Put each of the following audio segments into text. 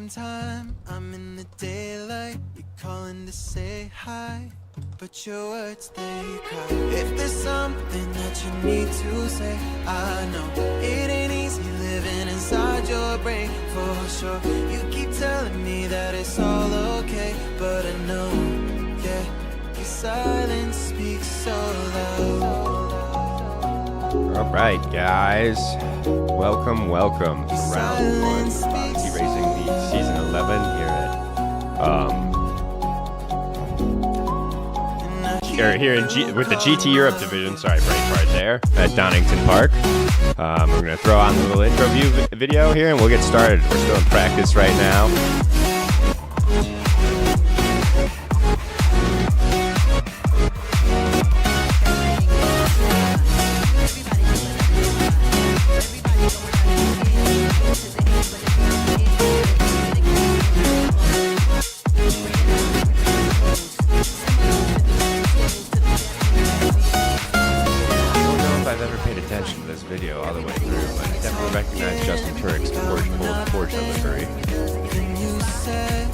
time, I'm in the daylight. You're calling to say hi, but your words, they cry. If there's something that you need to say, I know it ain't easy living inside your brain, for sure. You keep telling me that it's all okay, but I know, yeah, your silence speaks so loud. All right, guys. Welcome to round one of Odyssey Racing League Season 11 with the GT Europe division. Sorry, brain fart there at Donnington Park. We're going to throw on a little intro video here, and we'll get started. We're still in practice right now. Video all the way through, but I definitely recognize Justin Turk's Porsche livery. You said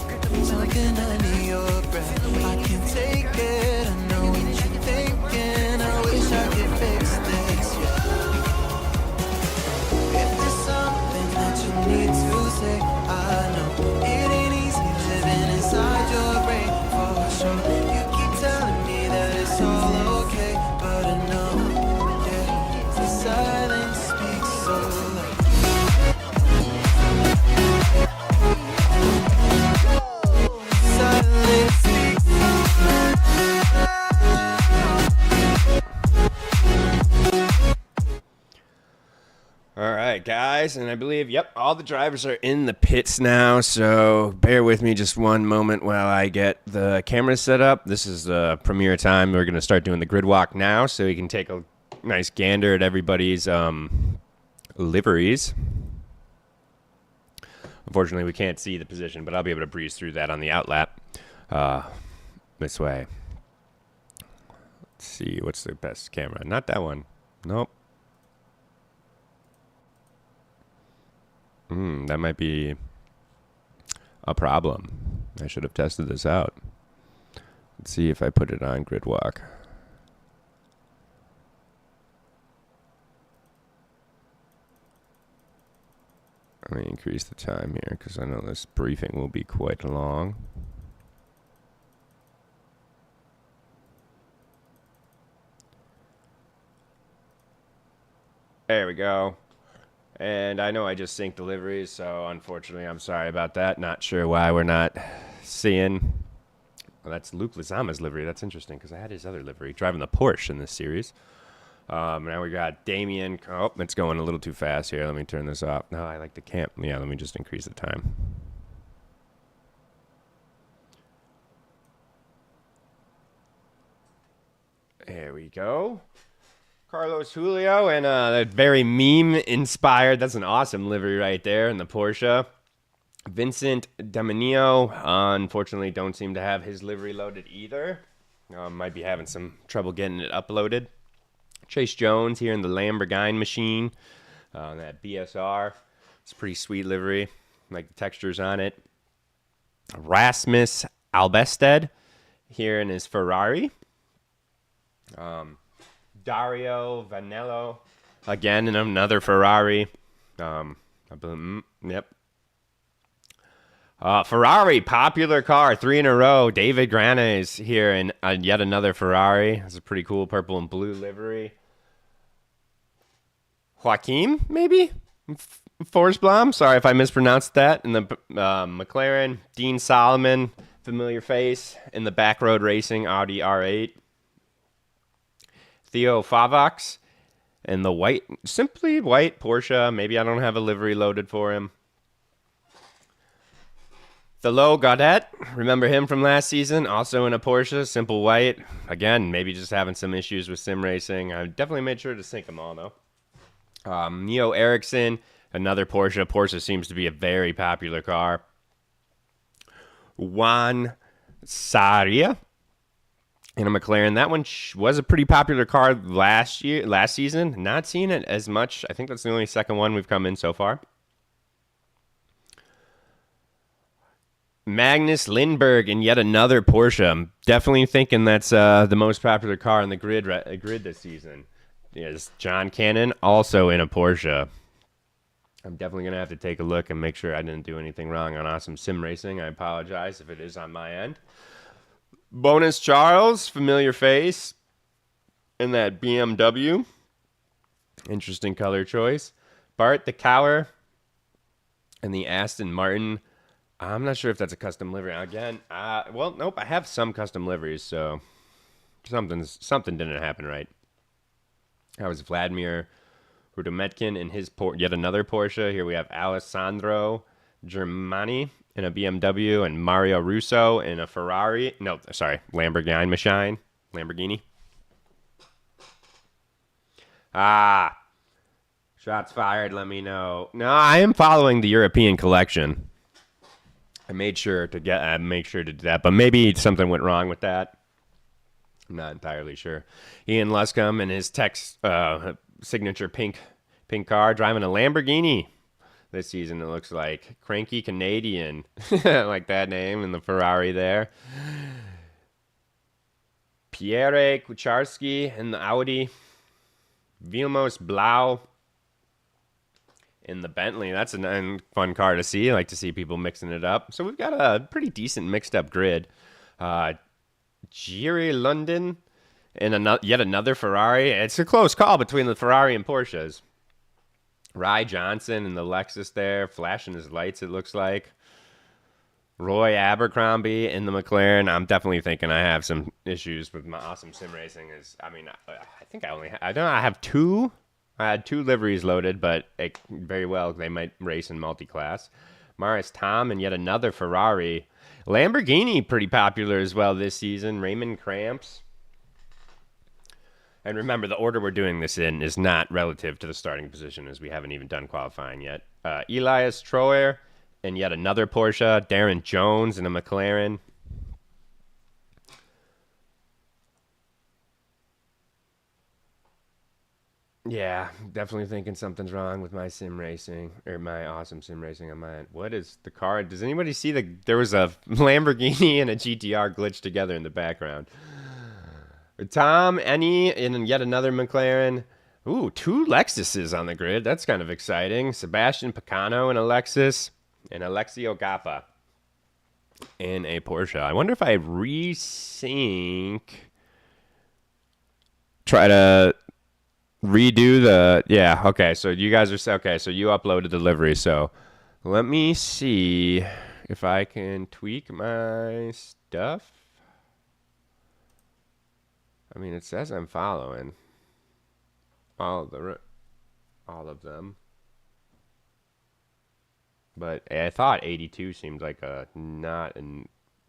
something under your breath. I can take it. I know what you're thinking. I wish I could fix this. If there's something that you need to say, I know it ain't easy living inside your brain, for sure. You keep telling me that it's all okay, but I know. Silence speaks so loud. Silence speaks so loud. All right, guys, and I believe, all the drivers are in the pits now, so bear with me just one moment while I get the camera set up. This is the premiere time. We're going to start doing the grid walk now, so you can take a nice gander at everybody's liveries. Unfortunately, we can't see the position, but I'll be able to breeze through that on the outlap this way. Let's see, what's the best camera? Not that one. Nope. That might be a problem. I should have tested this out. Let's see if I put it on grid walk. Let me increase the time here because I know this briefing will be quite long. There we go. And I know I just synced deliveries, so unfortunately I'm sorry about that. Not sure why we're not seeing. Well, that's Luke Lizama's livery. That's interesting because I had his other livery driving the Porsche in this series. Now we got Damien. Oh, it's going a little too fast here. Let me turn this off. No, I like the camp. Yeah, let me just increase the time. There we go. Carlos Julio and that very meme-inspired. That's an awesome livery right there in the Porsche. Vincent Daminio, unfortunately, don't seem to have his livery loaded either. Might be having some trouble getting it uploaded. Chase Jones here in the Lamborghini machine, that BSR. It's a pretty sweet livery. Like the textures on it. Rasmus Albested here in his Ferrari. Dario Vanello again in another Ferrari. Yep. Ferrari, popular car, 3 in a row. David Granes here in yet another Ferrari. It's a pretty cool purple and blue livery. Joaquim, maybe? Forsblom? Sorry if I mispronounced that. In the McLaren, Dean Solomon, familiar face. In the Backroad Racing, Audi R8. Theo Favox. In the white, simply white Porsche. Maybe I don't have a livery loaded for him. Thilo Gaudet, remember him from last season? Also in a Porsche, simple white. Again, maybe just having some issues with sim racing. I definitely made sure to sync them all, though. Neo Eriksson, another Porsche. Porsche seems to be a very popular car. Juan Saria in a McLaren. That one was a pretty popular car last season. Not seeing it as much. I think that's the only second one we've come in so far. Magnus Lindberg in yet another Porsche. I'm definitely thinking that's the most popular car on the grid this season. Is John Cannon also in a Porsche? I'm definitely going to have to take a look and make sure I didn't do anything wrong on Awesome Sim Racing. I apologize if it is on my end. Bonus Charles, familiar face in that BMW. Interesting color choice. Bart the Cower and the Aston Martin. I'm not sure if that's a custom livery. Again, well, nope. I have some custom liveries, so something didn't happen right. That was Vladimir Rudometkin in his yet another Porsche. Here we have Alessandro Germani in a BMW and Mario Russo in a Ferrari. No, sorry, Lamborghini. Shots fired. Let me know. No, I am following the European collection. I made sure to do that, but maybe something went wrong with that. I'm not entirely sure. Ian Luscombe in his signature pink car, driving a Lamborghini this season. It looks like Cranky Canadian, like that name, and the Ferrari there. Pierre Kucharski in the Audi. Vilmos Blau in the Bentley. That's a fun car to see. I like to see people mixing it up. So we've got a pretty decent mixed up grid. Jiri London in yet another Ferrari. It's a close call between the Ferrari and Porsches. Rye Johnson in the Lexus there, flashing his lights, it looks like. Roy Abercrombie in the McLaren. I'm definitely thinking I have some issues with my Awesome Sim Racing. I think I have two. I had two liveries loaded, but very well they might race in multi-class. Maris Tom and yet another Ferrari. Lamborghini pretty popular as well this season. Raymond Cramps. And remember, the order we're doing this in is not relative to the starting position, as we haven't even done qualifying yet. Elias Troyer and yet another Porsche. Darren Jones in a McLaren. Yeah, definitely thinking something's wrong with my sim racing, or my Awesome Sim Racing on my end. What is the car? Does anybody see there was a Lamborghini and a GTR glitched together in the background. Tom Enney in yet another McLaren. Ooh, two Lexuses on the grid. That's kind of exciting. Sebastian Picano in a Lexus. And Alexio Gappa in a Porsche. I wonder if I resync. Try to redo the... Yeah, okay. So you guys are... Okay, so you uploaded the livery. So let me see if I can tweak my stuff. I mean, it says I'm following all of them, but I thought 82 seemed like a not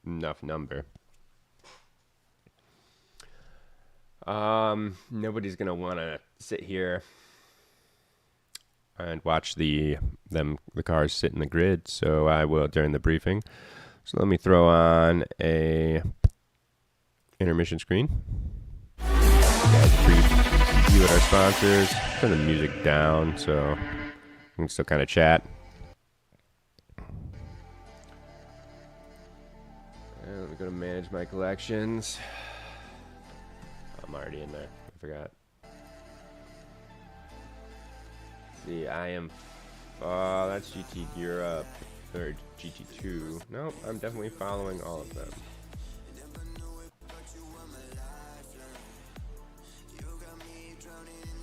enough number. Nobody's gonna want to sit here and watch the cars sit in the grid, so I will during the briefing. So let me throw on a intermission screen. Preview at our sponsors. Turn the music down so we can still kind of chat. And let me go to manage my collections. I'm already in there. I forgot. See, I am. That's GT Europe or GT2. Nope, I'm definitely following all of them.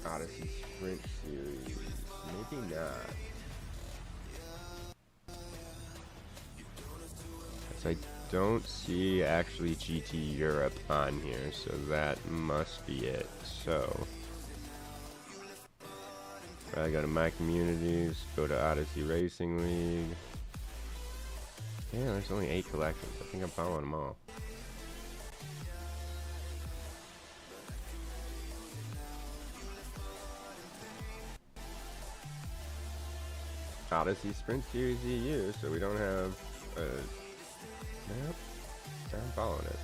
Odyssey Sprint Series. Maybe not. So I don't see actually GT Europe on here, so that must be it. So I go to my communities, go to Odyssey Racing League. Yeah, there's only 8 collections. I think I'm following them all. Odyssey Sprint Series EU, so we don't have a... Nope, I'm following it.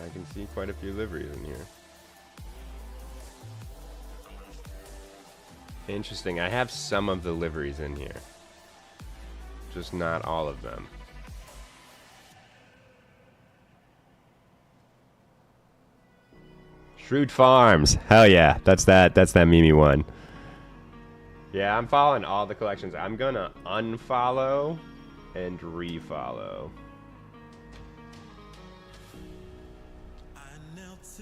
I can see quite a few liveries in here. Interesting. I have some of the liveries in here. Just not all of them. Shrewd Farms. Hell yeah. That's that Mimi one. Yeah, I'm following all the collections. I'm gonna unfollow and refollow.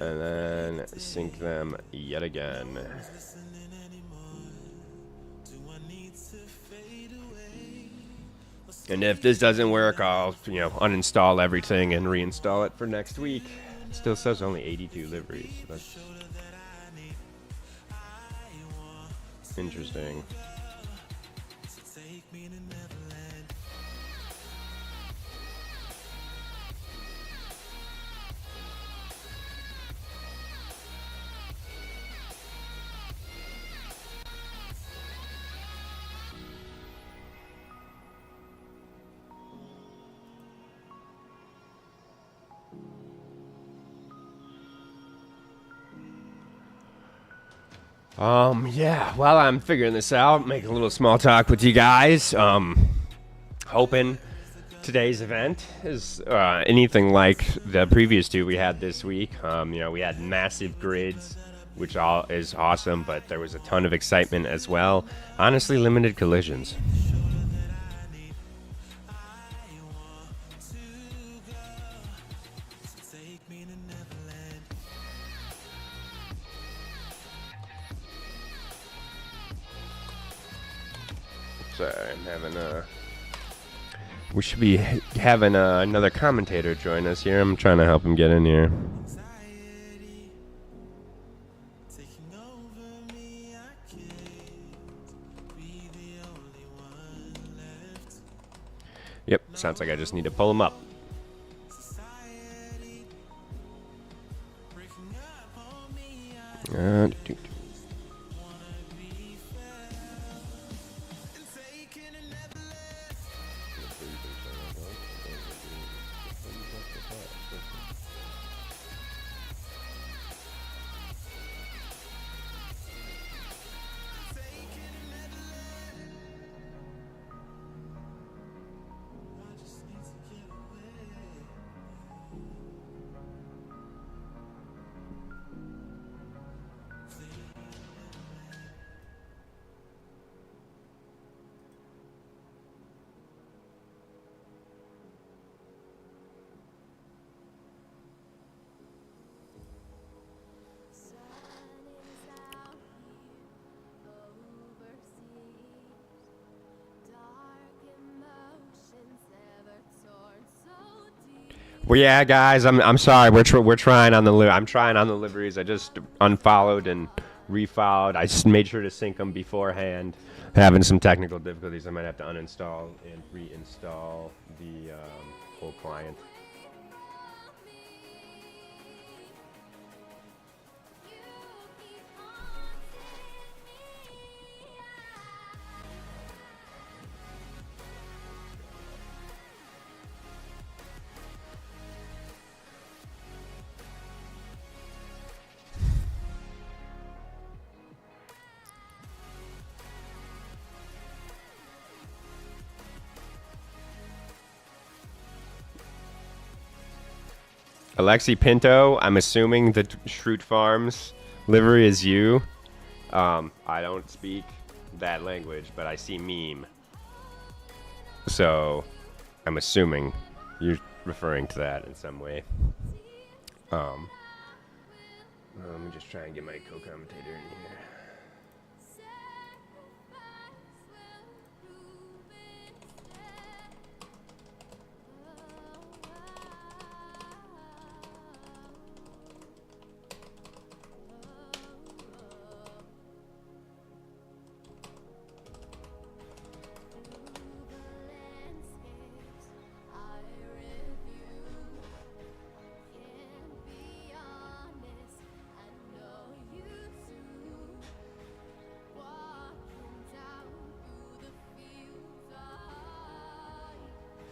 And then sync them yet again. And if this doesn't work, I'll, uninstall everything and reinstall it for next week. It still says only 82 liveries. So that's interesting. Yeah, while I'm figuring this out, make a little small talk with you guys. Hoping today's event is anything like the previous two we had this week. We had massive grids, which is awesome, but there was a ton of excitement as well. Honestly, limited collisions. Sorry, I'm having we should be having another commentator join us here. I'm trying to help him get in here. Yep, sounds like I just need to pull him up. Well, yeah, guys, I'm sorry. We're trying on the I'm trying on the liveries. I just unfollowed and refollowed. I just made sure to sync them beforehand. Having some technical difficulties, I might have to uninstall and reinstall the whole client. Alexi Pinto, I'm assuming the Shrewd Farms livery is you. I don't speak that language, but I see meme. So I'm assuming you're referring to that in some way. Let me just try and get my co-commentator in here.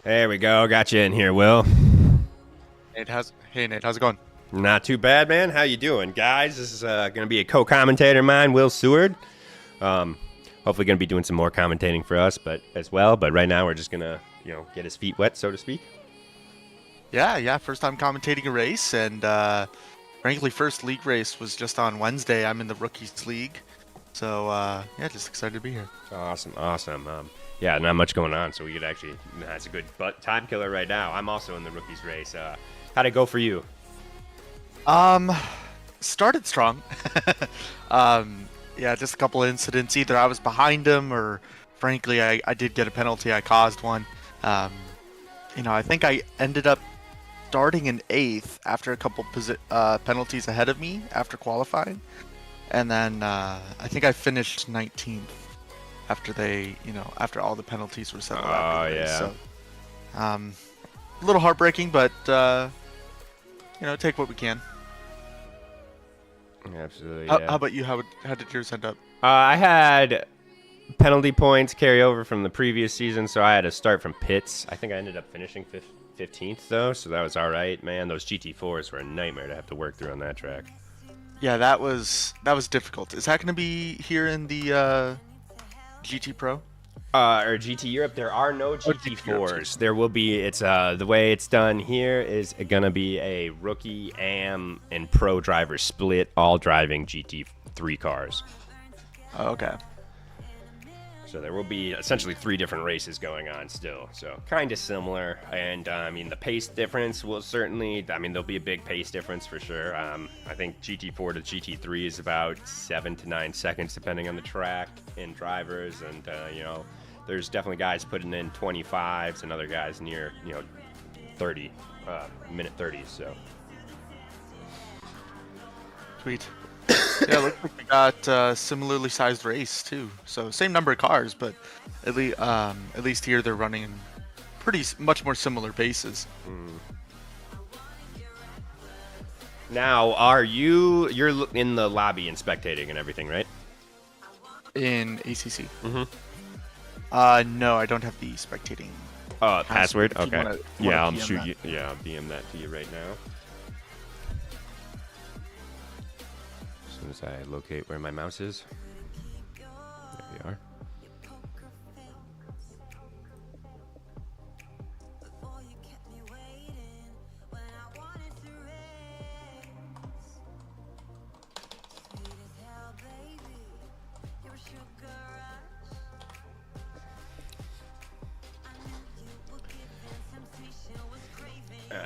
There we go. Got you in here, Will. Hey, Nate, how's it going? Not too bad, man. How you doing? Guys, this is going to be a co-commentator of mine, Will Seward. Hopefully going to be doing some more commentating for us, but as well. But right now we're just going to, get his feet wet, so to speak. Yeah. First time commentating a race, and frankly, first league race was just on Wednesday. I'm in the rookies league, so just excited to be here. Awesome. Yeah, not much going on, so we could actually. That's a good time killer right now. I'm also in the rookies race. How'd it go for you? Started strong. Just a couple of incidents. Either I was behind him, or frankly, I did get a penalty. I caused one. I think I ended up starting in 8th after a couple penalties ahead of me after qualifying, and then I think I finished 19th after after all the penalties were settled. So, a little heartbreaking, but take what we can. Absolutely. How about you? How did yours end up? I had penalty points carry over from the previous season, so I had to start from pits. I think I ended up finishing 15th though, so that was all right. Man, those GT4s were a nightmare to have to work through on that track. Yeah, that was difficult. Is that going to be here in the GT Pro? Or GT Europe? There are no GT4s. There will be. It's the way it's done here is gonna be a rookie, AM, and pro driver split, all driving GT3 cars. Okay. So there will be essentially 3 different races going on still. So kind of similar. And the pace difference will certainly, there'll be a big pace difference for sure. I think GT4 to GT3 is about 7 to 9 seconds depending on the track and drivers. And, there's definitely guys putting in 25s and other guys near, 30, minute 30s. So. Sweet. Yeah, looks like we got similarly sized race too. So same number of cars, but at least here they're running much more similar paces. Now, you're in the lobby and spectating and everything, right? In ACC. Mm-hmm. No, I don't have the spectating. Password. Okay. I'll PM shoot that. you. Yeah, I'll DM that to you right now. As soon as I locate where my mouse is. There we are.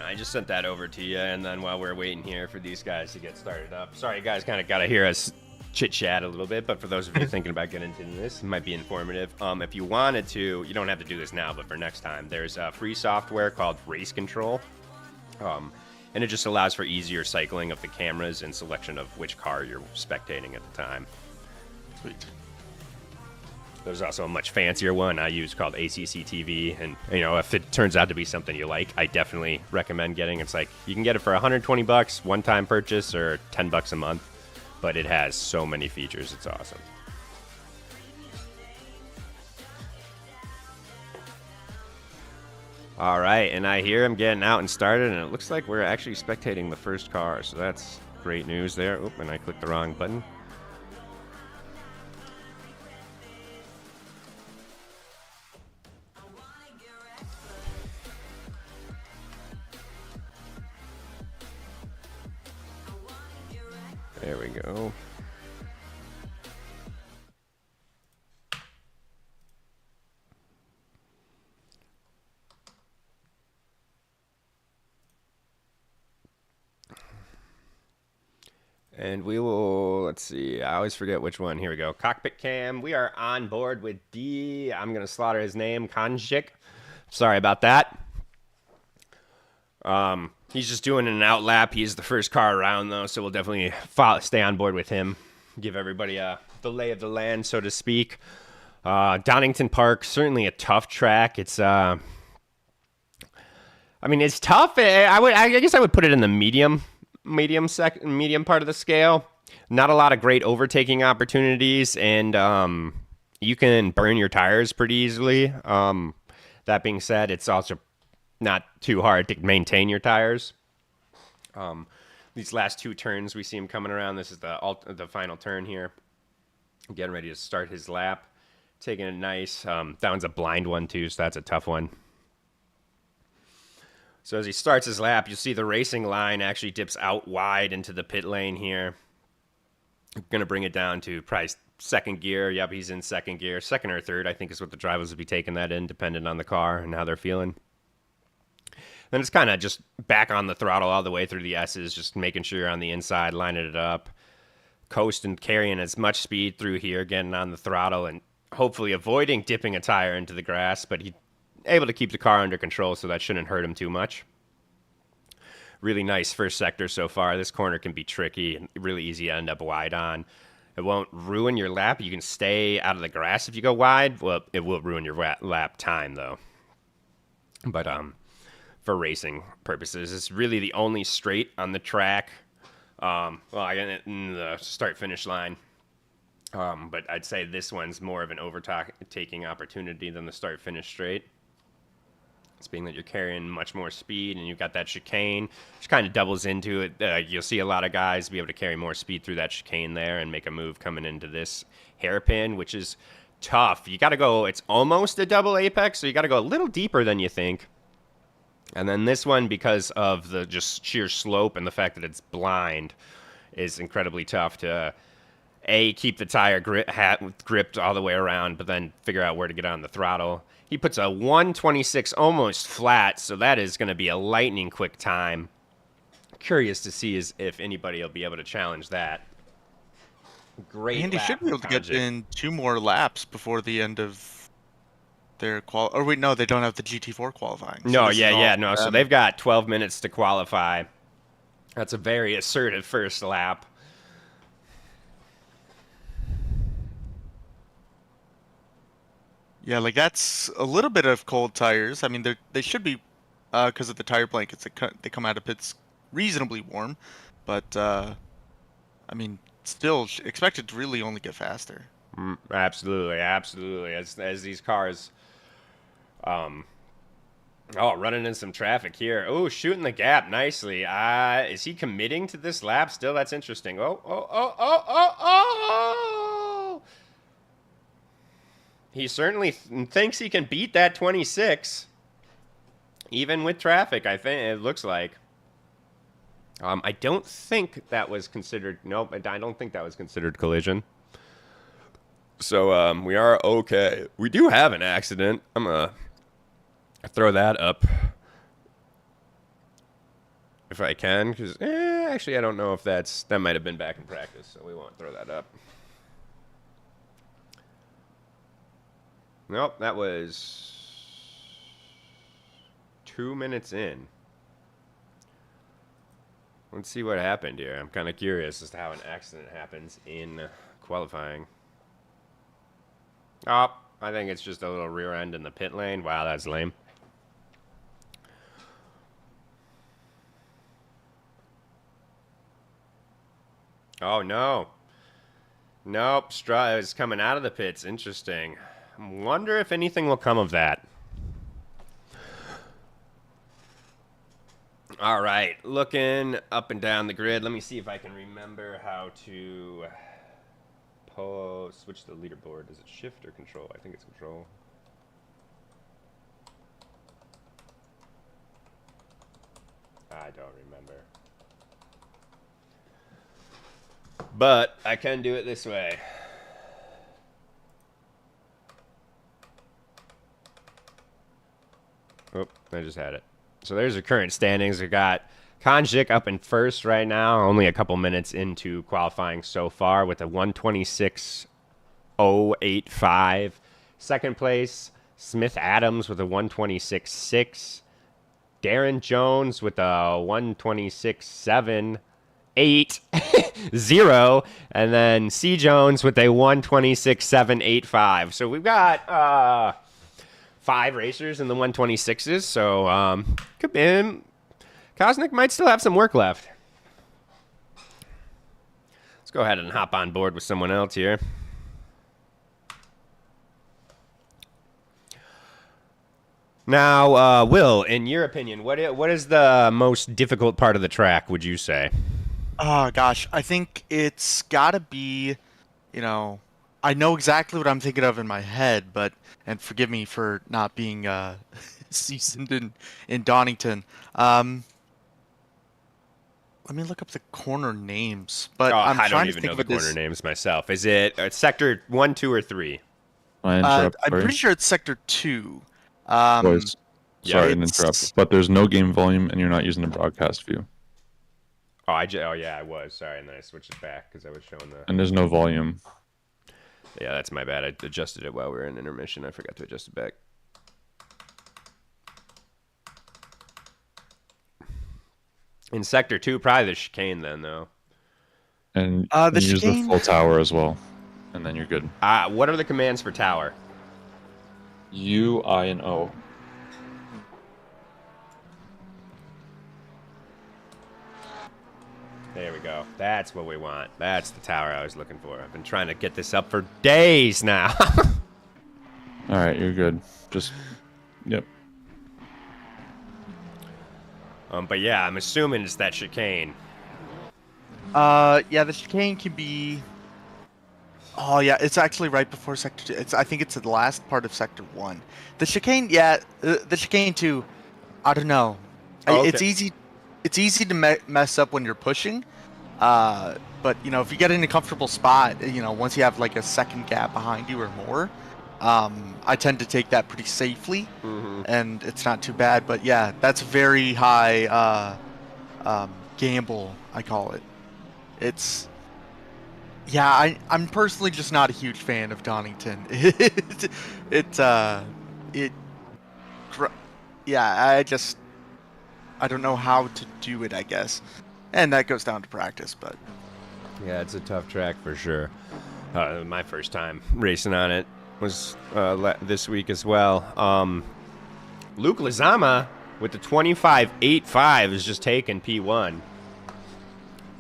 I just sent that over to you, and then while we're waiting here for these guys to get started up, sorry, you guys kind of got to hear us chit-chat a little bit, but for those of you thinking about getting into this, it might be informative. If you wanted to, you don't have to do this now, but for next time, there's free software called Race Control, and it just allows for easier cycling of the cameras and selection of which car you're spectating at the time. Sweet. There's also a much fancier one I use called ACC TV, and if it turns out to be something you like, I definitely recommend getting. It's like you can get it for $120 one-time purchase or $10 a month, but it has so many features. It's awesome. All right, and I hear him getting out and started, and it looks like we're actually spectating the first car, so that's great news there. Oop, and I clicked the wrong button. There we go. And we will, let's see, I always forget which one. Here we go. Cockpit cam. We are on board with D. I'm going to slaughter his name, Kanjik. Sorry about that. He's just doing an out lap. He's the first car around, though, so we'll definitely stay on board with him. Give everybody the lay of the land, so to speak. Donnington Park, certainly a tough track. It's, it's tough. I guess I would put it in the medium part of the scale. Not a lot of great overtaking opportunities, and you can burn your tires pretty easily. That being said, it's also not too hard to maintain your tires. These last 2 turns, we see him coming around. This is the final turn here. Getting ready to start his lap. Taking it nice. That one's a blind one, too, so that's a tough one. So as he starts his lap, you'll see the racing line actually dips out wide into the pit lane here. I'm going to bring it down to probably second gear. Yep, he's in second gear. Second or third, I think, is what the drivers will be taking that in, depending on the car and how they're feeling. Then it's kind of just back on the throttle all the way through the S's, just making sure you're on the inside, lining it up, coasting, carrying as much speed through here, getting on the throttle, and hopefully avoiding dipping a tire into the grass, but he able to keep the car under control, so that shouldn't hurt him too much. Really nice first sector so far. This corner can be tricky and really easy to end up wide on. It won't ruin your lap. You can stay out of the grass if you go wide. Well, it will ruin your lap time, though. But for racing purposes, it's really the only straight on the track. Well, I get in the start-finish line. But I'd say this one's more of an overtaking opportunity than the start-finish straight. It's being that you're carrying much more speed and you've got that chicane, which kind of doubles into it. You'll see a lot of guys be able to carry more speed through that chicane there and make a move coming into this hairpin, which is tough. You got to go, it's almost a double apex, so you got to go a little deeper than you think. And then this one, because of the just sheer slope and the fact that it's blind, is incredibly tough to keep the tire gripped all the way around, but then figure out where to get on the throttle. He puts a 126 almost flat, so that is going to be a lightning quick time. Curious to see if anybody will be able to challenge that. Great. Andy should be able to get in 2 more laps before the end of their Or wait, no, they don't have the GT4 qualifying. No, no. So they've got 12 minutes to qualify. That's a very assertive first lap. Yeah, like that's a little bit of cold tires. I mean, they should be, because of the tire blankets. They come out of pits reasonably warm, but I mean, still expected to really only get faster. Absolutely. As these cars, running in some traffic here. Oh, shooting the gap nicely. Is he committing to this lap still? That's interesting. Oh. He certainly thinks he can beat that 26, even with traffic, I think it looks like. I don't think that was considered, nope, I don't think that was considered collision. So we are okay. We do have an accident. I'm going to throw that up if I can, because actually I don't know if that might have been back in practice, so we won't throw that up. Nope, that was 2 minutes in. Let's see what happened here. I'm kind of curious as to how an accident happens in qualifying. Oh, I think it's just a little rear end in the pit lane. Wow, that's lame. Oh, no. Nope, Stroll is coming out of the pits. Interesting. I wonder if anything will come of that. All right, looking up and down the grid. Let me see if I can remember how to switch the leaderboard. Is it shift or control? I think it's control. I don't remember. But I can do it this way. Oh, I just had it. So there's the current standings. We got Konjic up in first right now, only a couple minutes into qualifying so far with a 126.085. Second place, Smith Adams with a 126.6. Darren Jones with a 126.780. And then C. Jones with a 126.785. So we've got 5 racers in the 126s, so could be. Kosnick might still have some work left. Let's go ahead and hop on board with someone else here. Now, Will, in your opinion, what is the most difficult part of the track, would you say? Oh, gosh. I think it's got to be, I know exactly what I'm thinking of in my head, and forgive me for not being seasoned in Donnington. Let me look up the corner names, Oh, but I'm I don't trying to even think know of the it corner as. names myself. Is it sector 1, 2, or 3? I interrupt. I'm Sorry. pretty sure it's sector 2. Um, Boys, Yeah. sorry to interrupt, it's but there's no game volume, and you're not using the broadcast view, Oh, oh yeah, I was. Sorry, and then I switched it back because I was showing the. and there's no volume. Yeah, that's my bad. I adjusted it while we were in intermission. I forgot to adjust it back. In sector 2, probably the chicane then, though. And The you use the chicane- full tower as well, and then you're good. What are the commands for tower? U, I, and O. There we go. That's what we want. That's the tower I was looking for. I've been trying to get this up for days now. All right, you're good. Just, yep. But yeah, I'm assuming it's that chicane. yeah, the chicane can be. Oh yeah, it's actually right before sector 2. I think it's the last part of sector 1. The chicane, yeah, the chicane 2. I don't know. Oh, okay. It's easy. It's easy to mess up when you're pushing. But if you get in a comfortable spot, once you have like a second gap behind you or more, I tend to take that pretty safely, and it's not too bad. But yeah, that's a very high gamble, I call it. It's. Yeah, I'm personally just not a huge fan of Donnington. Yeah, I don't know how to do it, I guess. And that goes down to practice, but. Yeah, it's a tough track for sure. My first time racing on it was this week as well. Luke Lizama with the 25.85 is just taking P1.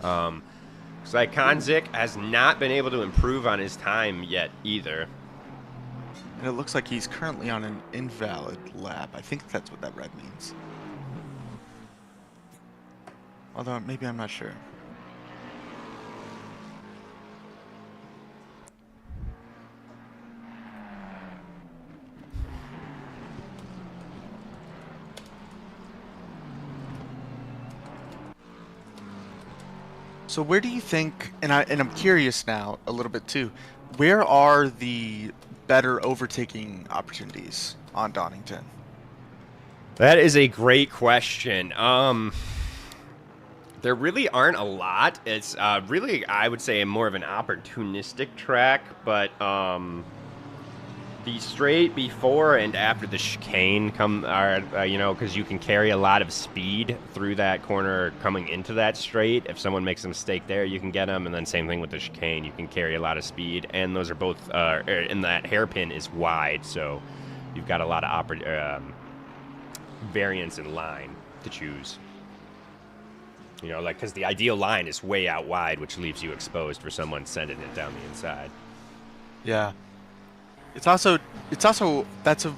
Looks like Konzik has not been able to improve on his time yet either. And it looks like he's currently on an invalid lap. I think that's what that red means. Although maybe I'm not sure. So where do you think, and I'm curious now a little bit too, where are the better overtaking opportunities on Donnington? That is a great question. There really aren't a lot. It's really, I would say, more of an opportunistic track, but the straight before and after the chicane because you can carry a lot of speed through that corner coming into that straight. If someone makes a mistake there, you can get them, and then same thing with the chicane. You can carry a lot of speed, and those are both, and that hairpin is wide, so you've got a lot of variance in line to choose. Because the ideal line is way out wide, which leaves you exposed for someone sending it down the inside. Yeah. It's also that's a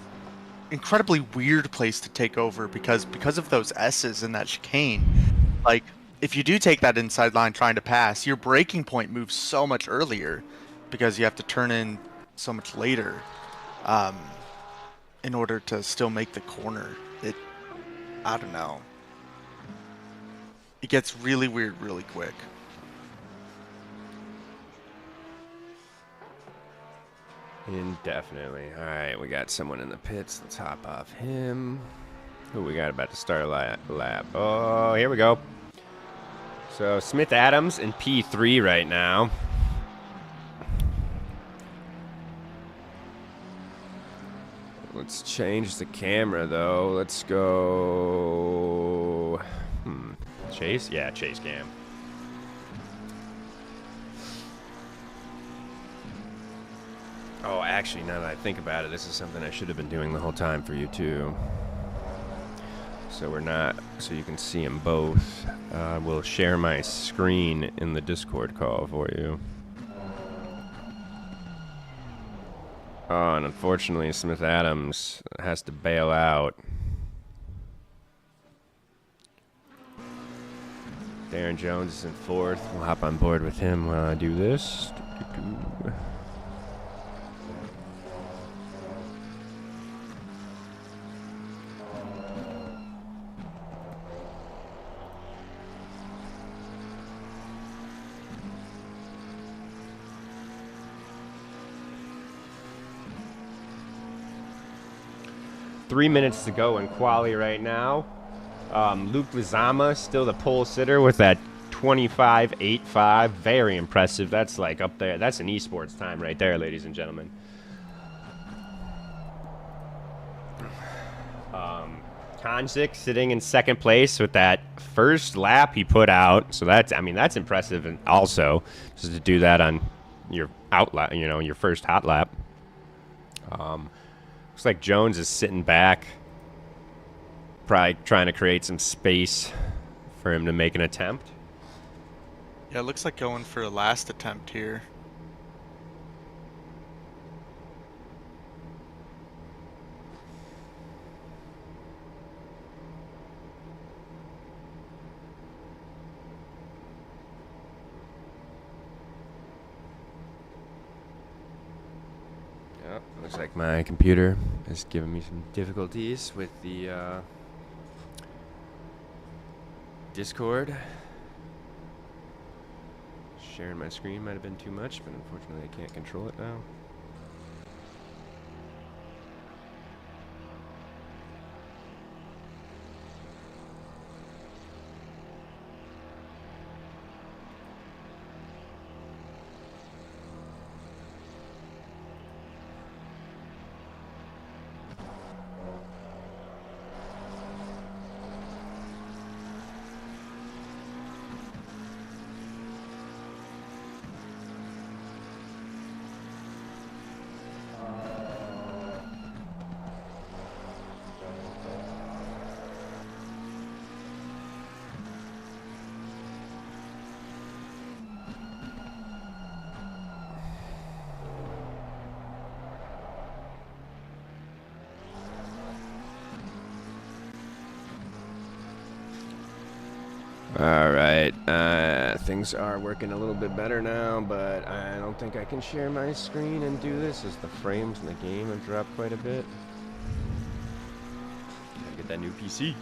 incredibly weird place to take over because of those S's in that chicane. Like if you do take that inside line trying to pass, your braking point moves so much earlier because you have to turn in so much later in order to still make the corner. I don't know. It gets really weird really quick. Indefinitely. All right, we got someone in the pits. Let's hop off him. Who we got about to start a lap? Oh, here we go. So Smith Adams in P3 right now. Let's change the camera though. Let's go. Chase? Yeah, chase cam. Oh, actually, now that I think about it, this is something I should have been doing the whole time for you too. So so you can see them both. We'll share my screen in the Discord call for you. Oh, and unfortunately, Smith Adams has to bail out. Darren Jones is in fourth. We'll hop on board with him while I do this. 3 minutes to go in quali right now. Luke Lizama still the pole sitter with that 25.85. Very impressive. That's like up there. That's an esports time right there, ladies and gentlemen. Konzik sitting in second place with that first lap he put out. So that's, I mean, that's impressive. And also, just to do that on your out lap, you know, your first hot lap. Looks like Jones is sitting back, probably trying to create some space for him to make an attempt. Yeah, it looks like going for a last attempt here. Yep, looks like my computer is giving me some difficulties with the Discord. Sharing my screen might have been too much, but unfortunately I can't control it now. Alright, things are working a little bit better now, but I don't think I can share my screen and do this as the frames in the game have dropped quite a bit. Gotta get that new PC.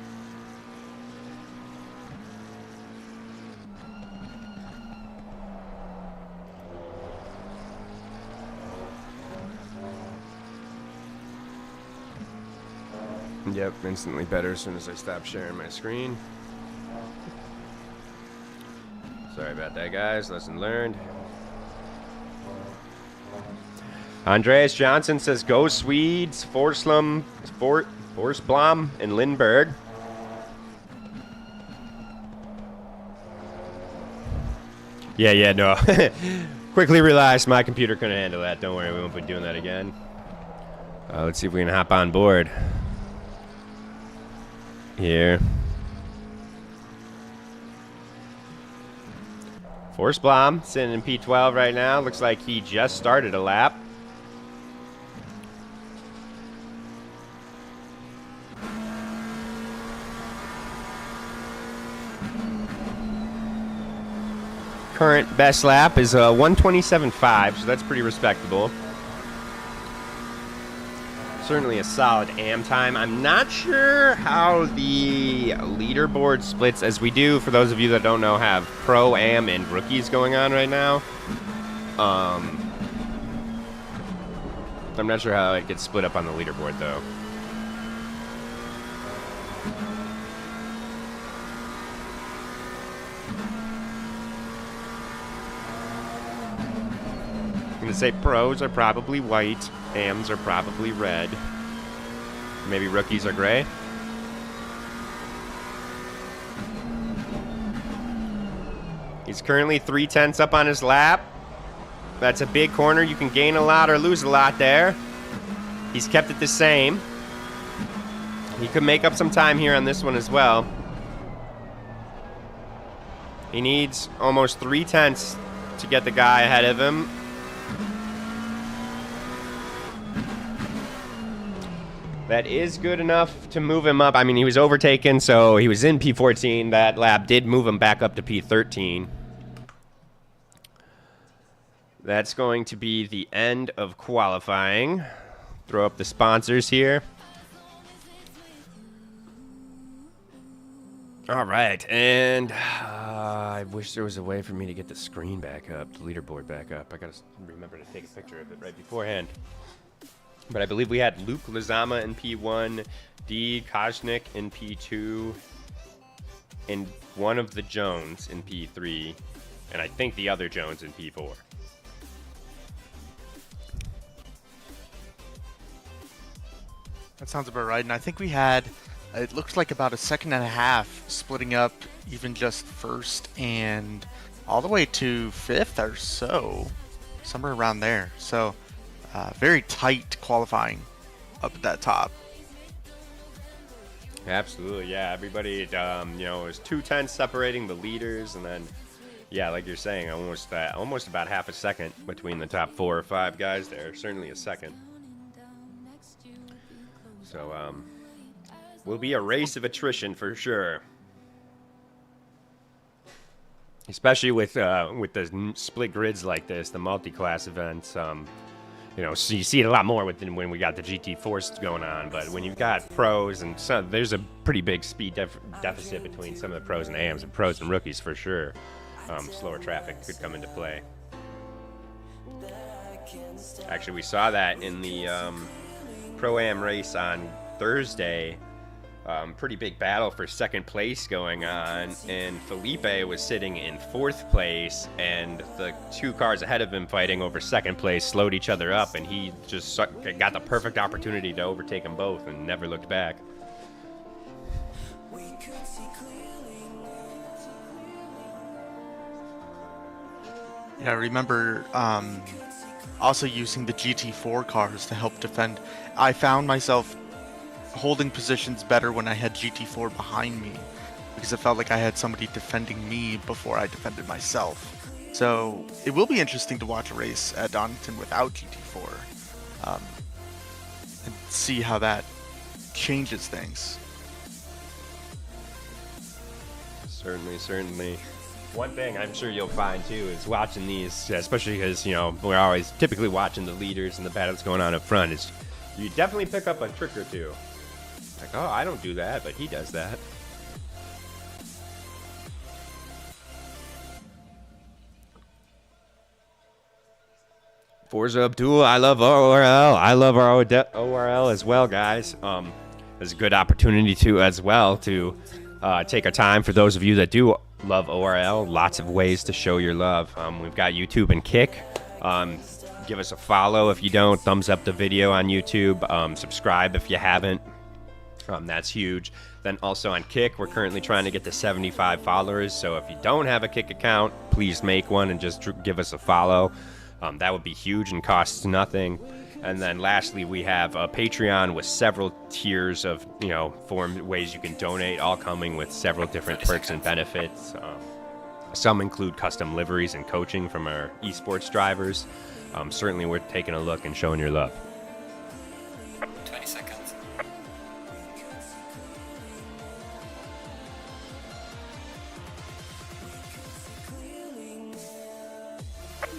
Yep, instantly better as soon as I stop sharing my screen. Sorry about that, guys. Lesson learned. Andreas Johnson says, "Go Swedes, Forsblom, and Lindbergh." Yeah, no. Quickly realized my computer couldn't handle that. Don't worry, we won't be doing that again. Let's see if we can hop on board here. Forsblom sitting in P12 right now. Looks like he just started a lap. Current best lap is 1:27.5, so that's pretty respectable. Certainly a solid AM time. I'm not sure how the leaderboard splits, as we do, for those of you that don't know, have Pro, AM, and Rookies going on right now. I'm not sure how it gets split up on the leaderboard, though. I'm going to say Pros are probably white, AMs are probably red. Maybe Rookies are gray. He's currently 3/10 up on his lap. That's a big corner. You can gain a lot or lose a lot there. He's kept it the same. He could make up some time here on this one as well. He needs almost 3/10 to get the guy ahead of him. That is good enough to move him up. I mean, he was overtaken, so he was in P14. That lap did move him back up to P13. That's going to be the end of qualifying. Throw up the sponsors here. All right, and I wish there was a way for me to get the screen back up, the leaderboard back up. I gotta remember to take a picture of it right beforehand. But I believe we had Luke Lizama in P1, D. Kojnik in P2, and one of the Jones in P3, and I think the other Jones in P4. That sounds about right. And I think we had, it looks like about a second and a half splitting up even just first and all the way to fifth or so, somewhere around there. So very tight qualifying up at that top. Absolutely, yeah. Everybody, it was 2 tenths separating the leaders, and then, yeah, like you're saying, almost about half a second between the top 4 or 5 guys there. Certainly a second. So, will be a race of attrition for sure. Especially with the split grids like this, the multi-class events. So you see it a lot more when we got the GT4s going on. But when you've got pros and there's a pretty big speed deficit between some of the pros and AMs and pros and rookies for sure. Slower traffic could come into play. Actually, we saw that in the Pro-Am race on Thursday. Pretty big battle for second place going on, and Felipe was sitting in 4th place, and the 2 cars ahead of him fighting over second place slowed each other up, and he just got the perfect opportunity to overtake them both and never looked back. Yeah, I remember also using the GT4 cars to help defend. I found myself holding positions better when I had GT4 behind me, because it felt like I had somebody defending me before I defended myself. So it will be interesting to watch a race at Donnington without GT4 and see how that changes things. Certainly. One thing I'm sure you'll find too is watching these, especially because we're always typically watching the leaders and the battles going on up front, is you definitely pick up a trick or two. Like, oh, I don't do that, but he does that. Forza Abdul, I love ORL. I love our ORL as well, guys. There's a good opportunity to take a time for those of you that do love ORL. Lots of ways to show your love. We've got YouTube and Kick. Give us a follow if you don't. Thumbs up the video on YouTube. Subscribe if you haven't. That's huge. Then also on Kick, we're currently trying to get to 75 followers. So if you don't have a Kick account, please make one and just give us a follow. That would be huge and costs nothing. And then lastly, we have a Patreon with several tiers of, ways you can donate, all coming with several different perks and benefits. Some include custom liveries and coaching from our esports drivers. Certainly worth taking a look and showing your love. 20 seconds.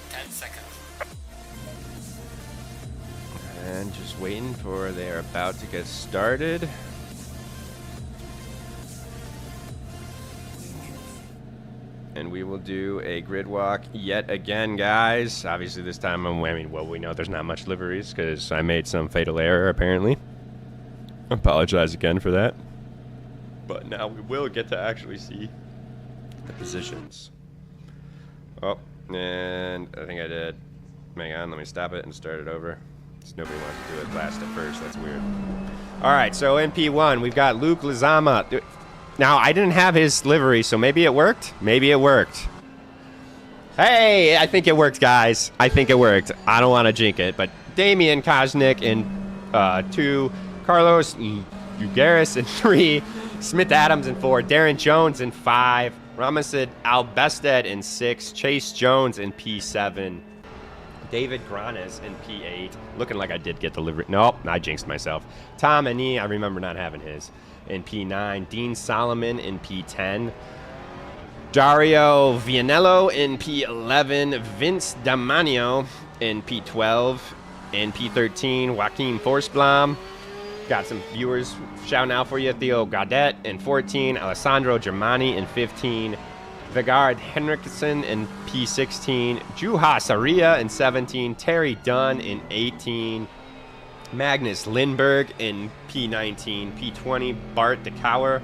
10 seconds. And just waiting for they're about to get started. And we will do a grid walk yet again, guys. Obviously this time, we know there's not much liveries because I made some fatal error, apparently. I apologize again for that. But now we will get to actually see the positions. Oh, and I think I did. Hang on, let me stop it and start it over. Nobody wants to do it last at first. That's weird. All right, so in P1, we've got Luke Lizama. Now, I didn't have his livery, so maybe it worked. Maybe it worked. Hey, I think it worked, guys. I think it worked. I don't want to jinx it, but Damian Kojnik in 2, Carlos Ugaris in 3, Smith Adams in 4, Darren Jones in 5, Ramasid Albested in 6, Chase Jones in P7, David Granes in P8. Looking like I did get the livery. Nope, I jinxed myself. Tom Annie, I remember not having his, in P9. Dean Solomon in P10. Dario Vianello in P11. Vince Damanio in P12. In P13, Joaquin Forsblom. Got some viewers shouting out for you. Theo Gaudet in 14. Alessandro Germani in 15. Vegard Henriksen in P16. Juha Saria in 17. Terry Dunn in 18. Magnus Lindberg in P19. P20, Bart DeKauer.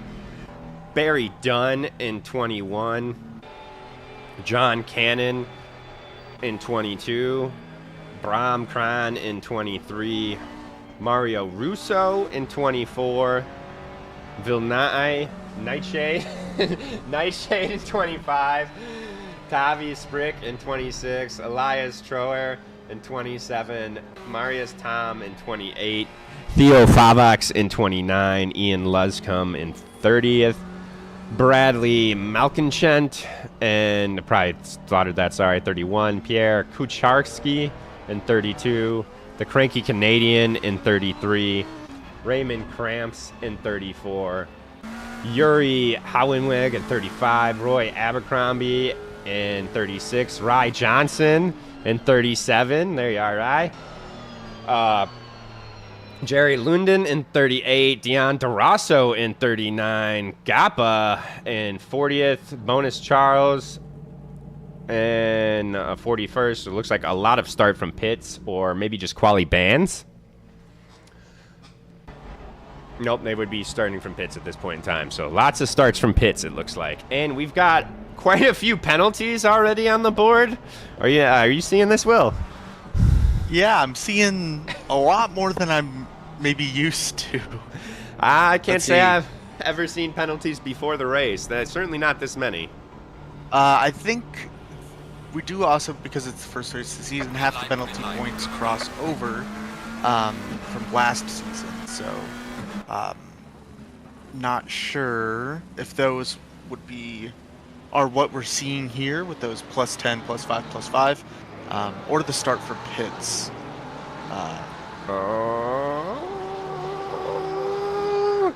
Barry Dunn in 21. John Cannon in 22. Bram Kran in 23. Mario Russo in 24. Vilnai Nightshade Nightshade in 25. Tavi Sprick in 26. Elias Troer in 27. Marius Tom in 28. Theo Favax in 29. Ian Luscombe in 30th. Bradley Malconchent, and probably slaughtered that, sorry, 31. Pierre Kucharski in 32. The Cranky Canadian in 33. Raymond Cramps in 34. Yuri Howenweg in 35. Roy Abercrombie in 36. Rye Johnson in 37. There you are, Rye. Jerry Lunden in 38, Dion DeRosso in 39, Gappa in 40th, Bonus Charles in 41st. It looks like a lot of start from pits or maybe just quali bands. Nope, they would be starting from pits at this point in time. So lots of starts from pits, it looks like. And we've got quite a few penalties already on the board. Are you seeing this, Will? Yeah, I'm seeing a lot more than I'm maybe used to. I can't say I've ever seen penalties before the race. That's certainly not this many. I think we do also, because it's the first race of the season, have the penalty points cross over from last season. So, not sure if those are what we're seeing here with those plus 10, plus 5, plus 5. Or the start for pits.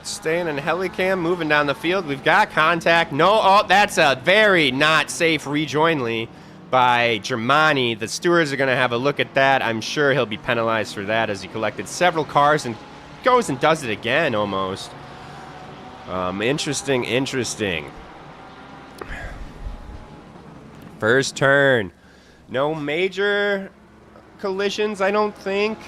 Staying in helicam, moving down the field. We've got contact. No, oh, that's a very not safe rejoinly by Germani. The stewards are going to have a look at that. I'm sure he'll be penalized for that as he collected several cars and goes and does it again almost. Interesting. First turn. No major collisions, I don't think.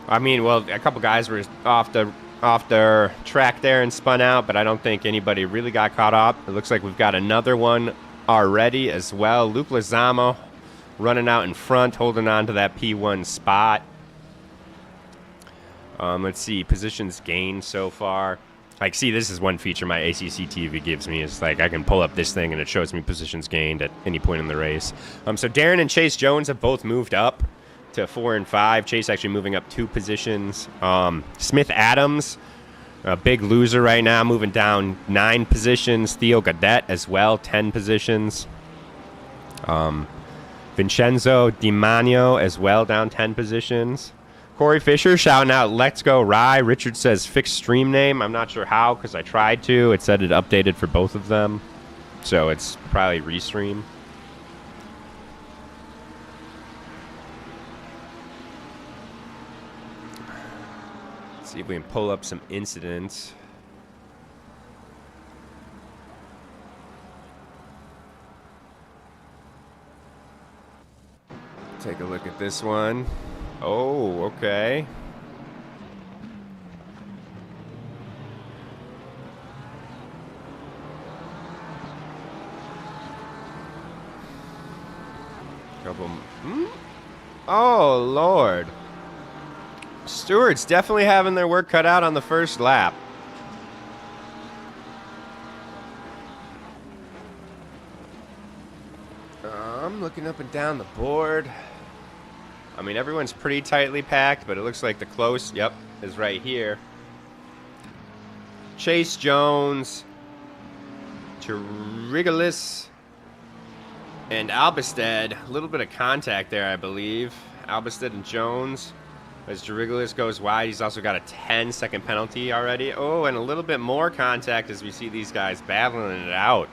I mean, well, a couple guys were off the track there and spun out, but I don't think anybody really got caught up. It looks like we've got another one already as well. Luke Lozamo running out in front, holding on to that P1 spot. Let's see, positions gained so far. Like, see, this is one feature my ACC TV gives me. Is like I can pull up this thing and it shows me positions gained at any point in the race. So Darren and Chase Jones have both moved up to 4 and 5. Chase actually moving up 2 positions. Smith Adams, a big loser right now, moving down 9 positions. Theo Gadet as well, 10 positions. Vincenzo Di Manio as well, down 10 positions. Corey Fisher shouting out, "Let's go Rye." Richard says fixed stream name. I'm not sure how because I tried to. It said it updated for both of them. So it's probably restream. Let's see if we can pull up some incidents. Take a look at this one. Oh, okay. Couple. Oh, Lord. Stewards definitely having their work cut out on the first lap. I'm looking up and down the board. I mean, everyone's pretty tightly packed, but it looks like the close, yep, is right here. Chase Jones, Chirigalis, and Albested. A little bit of contact there, I believe. Albested and Jones. As Chirigalis goes wide, he's also got a 10-second penalty already. Oh, and a little bit more contact as we see these guys battling it out.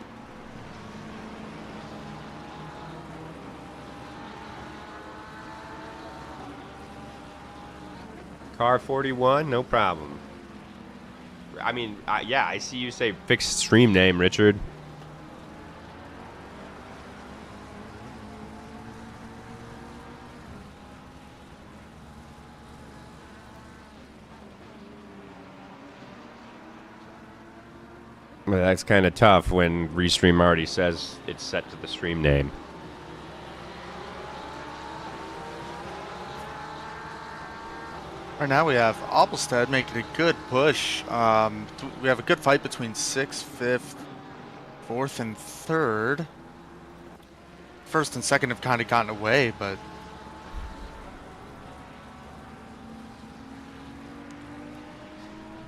Car 41, no problem. I mean, yeah, I see you say fixed stream name, Richard. Well, that's kind of tough when Restream already says it's set to the stream name. Right now we have Obelstead making a good push. We have a good fight between 6th, 5th, 4th, and 3rd. 1st and 2nd have kind of gotten away, but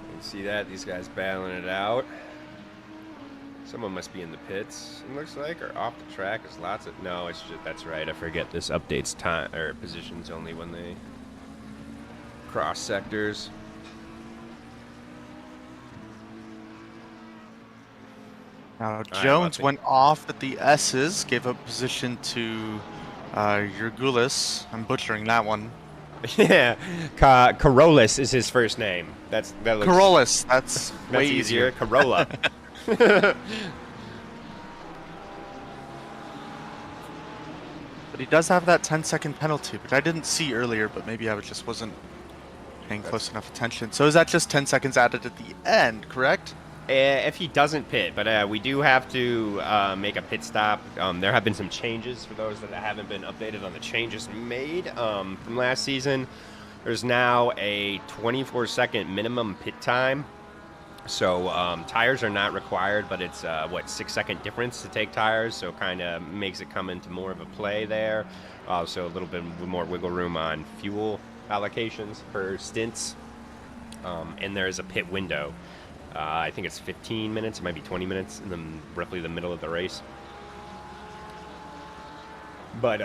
You can see that these guys battling it out. Someone must be in the pits. It looks like, or off the track. There's lots of no. It's just that's right. I forget this updates time or positions only when they cross sectors. now right, Jones Luffy. went off at the S's, gave up position to Yurgulis. I'm butchering that one. Yeah, Carolus is his first name. That looks Carolus, that's way that's easier. Corolla. But he does have that 10-second penalty, which I didn't see earlier, but maybe I just wasn't paying close enough attention. So is that just 10 seconds added at the end, correct? If he doesn't pit, but we do have to make a pit stop. There have been some changes for those that haven't been updated on the changes made from last season. There's now a 24-second minimum pit time. So tires are not required, but it's 6-second difference to take tires. So kind of makes it come into more of a play there. So a little bit more wiggle room on fuel allocations per stints. And there is a pit window. I think it's 15 minutes. It might be 20 minutes in roughly the middle of the race. But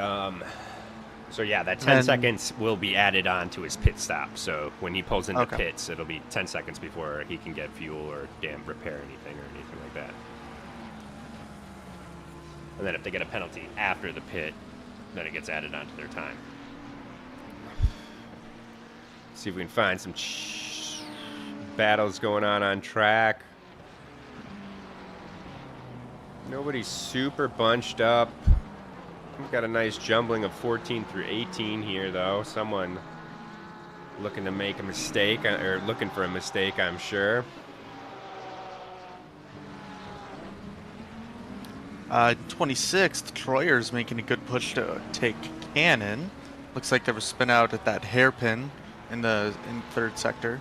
so yeah, that 10 seconds will be added on to his pit stop. So when he pulls into pits, it'll be 10 seconds before he can get fuel or repair anything or anything like that. And then if they get a penalty after the pit, then it gets added onto their time. See if we can find some battles going on track. Nobody's super bunched up. We've got a nice jumbling of 14 through 18 here, though. Someone looking to make a mistake, or looking for a mistake, I'm sure. 26th, Troyer's making a good push to take Cannon. Looks like they were spin out at that hairpin in 3rd sector.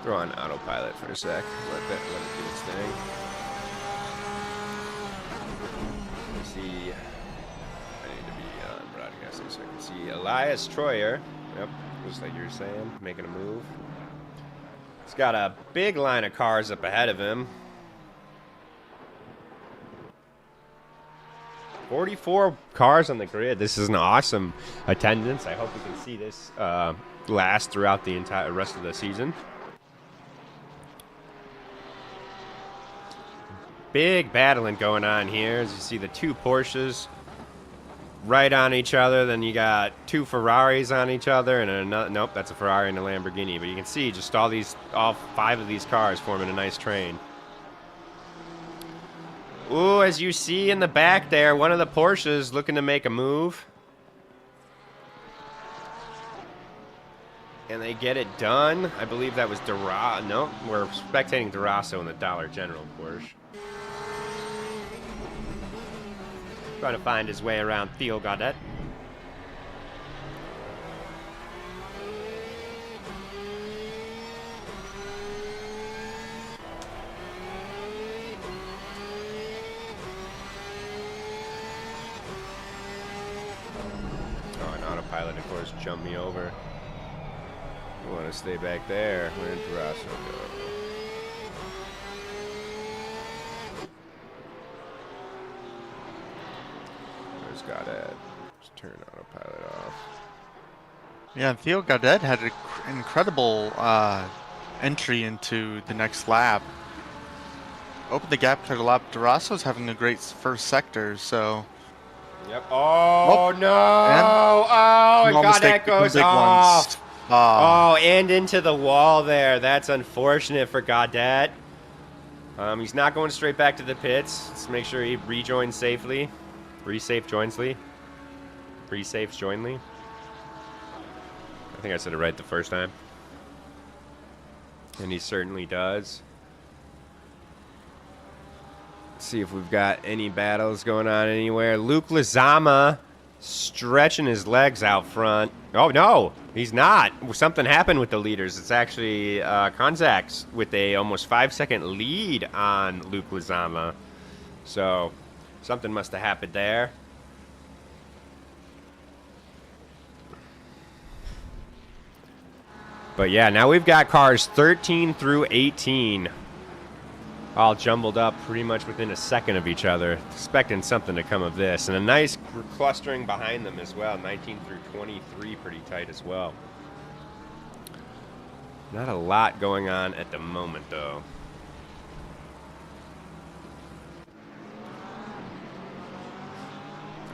Throw on autopilot for a sec. Let it do its thing. Let's see. I need to be on broadcasting so I can see Elias Troyer. Yep, just like you were saying, making a move. He's got a big line of cars up ahead of him. 44 cars on the grid. This is an awesome attendance. I hope we can see this last throughout the entire rest of the season. Big battling going on here. As you see the two Porsches right on each other. Then you got two Ferraris on each other, and another. Nope, that's a Ferrari and a Lamborghini. But you can see just all 5 of these cars forming a nice train. Ooh, as you see in the back there, one of the Porsches looking to make a move. And they get it done. I believe that was Dura. No, we're spectating Durasso in the Dollar General Porsche. Trying to find his way around Theo Gaudet. Oh, and autopilot, of course, jumped me over. I want to stay back there. Where did Durasso go? Gaudet. Just turn autopilot off. Yeah, and Theo Gaudet had an incredible entry into the next lap. Opened the gap to the lap. Durasso's having a great first sector, so. Yep. Oh, no! Oh, and Gaudet goes off. Oh, and into the wall there. That's unfortunate for Gaudet. He's not going straight back to the pits. Let's make sure he rejoins safely. Resafe jointly. Resafes jointly. I think I said it right the first time. And he certainly does. Let's see if we've got any battles going on anywhere. Luke Lizama stretching his legs out front. Oh, no, he's not. Something happened with the leaders. It's actually Konzak's with a almost 5-second lead on Luke Lizama. So something must have happened there. But yeah, now we've got cars 13 through 18 all jumbled up pretty much within a second of each other. Expecting something to come of this. And a nice clustering behind them as well. 19 through 23 pretty tight as well. Not a lot going on at the moment, though.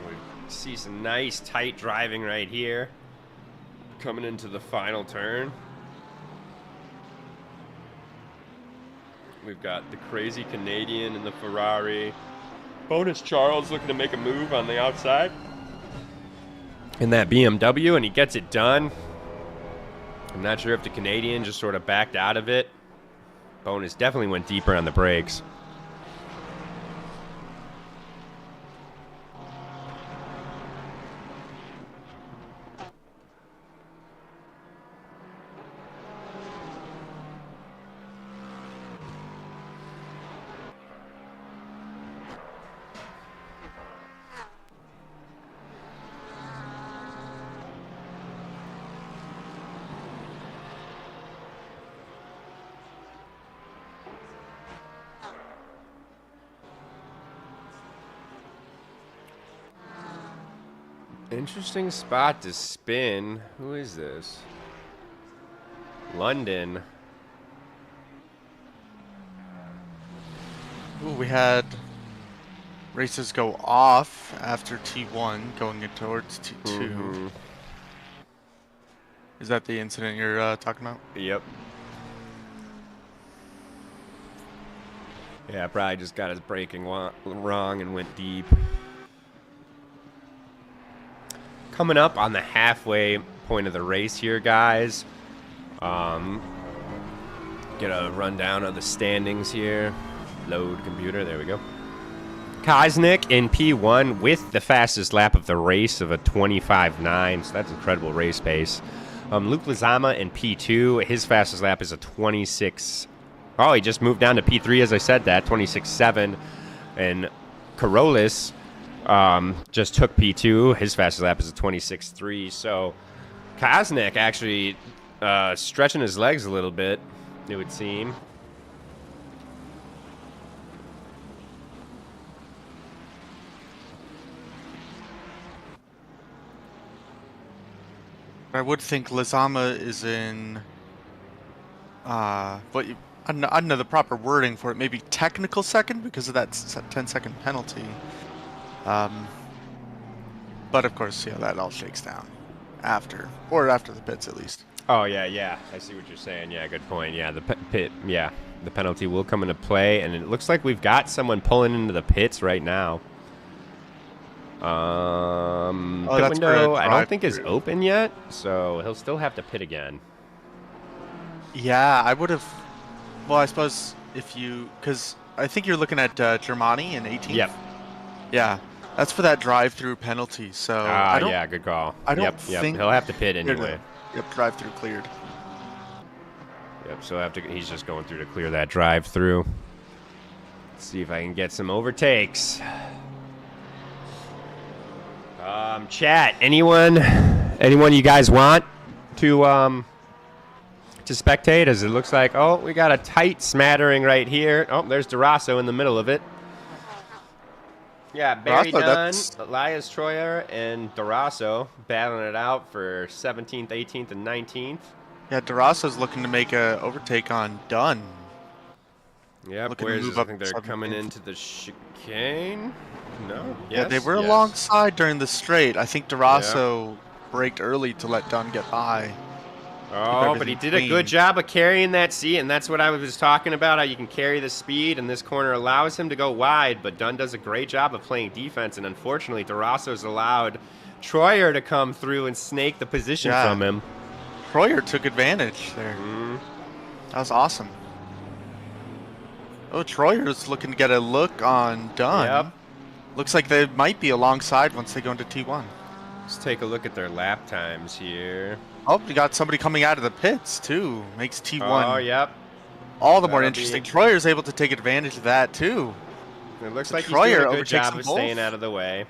We see some nice tight driving right here. Coming into the final turn. We've got the crazy Canadian in the Ferrari. Bonus Charles looking to make a move on the outside. In that BMW, and he gets it done. I'm not sure if the Canadian just sort of backed out of it. Bonus definitely went deeper on the brakes. Interesting spot to spin. Who is this? London. Ooh, we had races go off after T1 going in towards T2. Mm-hmm. Is that the incident you're talking about? Yep. Yeah, probably just got his braking wrong and went deep. Coming up on the halfway point of the race here, guys. Get a rundown of the standings here. Load computer, there we go. Koznick in P1 with the fastest lap of the race of a 25.9, so that's incredible race pace. Luke Lizama in P2, his fastest lap is a 26. Oh, he just moved down to P3 as I said that, 26.7. And Carolus just took P2. His fastest lap is a 26.3. So Koznick actually stretching his legs a little bit, it would seem. I would think Lizama is in, I don't know the proper wording for it. Maybe technical second because of that 10-second penalty. But of course, yeah, that all shakes down after the pits at least. Oh yeah, I see what you're saying. Yeah, good point. Yeah, the pit. Yeah, the penalty will come into play, and it looks like we've got someone pulling into the pits right now. Pit window I don't think is open yet, so he'll still have to pit again. Yeah, I would have. Well, I suppose if you, because I think you're looking at Germani in 18th. Yep. Yeah, that's for that drive-through penalty. So yeah, good call. I don't yep. think He'll have to pit anyway. Yep, drive-through cleared. Yep. So he's just going through to clear that drive-through. Let's see if I can get some overtakes. Chat. Anyone you guys want to spectate? As it looks like, oh, we got a tight smattering right here. Oh, there's DeRosso in the middle of it. Yeah, Barry Dunn, Elias Troyer, and DeRosso battling it out for 17th, 18th, and 19th. Yeah, DeRosso's looking to make a overtake on Dunn. Yep, I think they're coming into the chicane. No? Yeah, they were alongside during the straight. I think DeRosso braked early to let Dunn get by. Oh, but he did a good job of carrying that seat, and that's what I was talking about, how you can carry the speed, and this corner allows him to go wide, but Dunn does a great job of playing defense, and unfortunately, DeRosso's allowed Troyer to come through and snake the position from him. Troyer took advantage there. That was awesome. Oh, Troyer's looking to get a look on Dunn. Yep. Looks like they might be alongside once they go into T1. Let's take a look at their lap times here. Oh, you got somebody coming out of the pits, too. Makes T1 Oh, yep. all the more interesting. Troyer's able to take advantage of that, too. It looks like he's doing a good job of staying out of the way.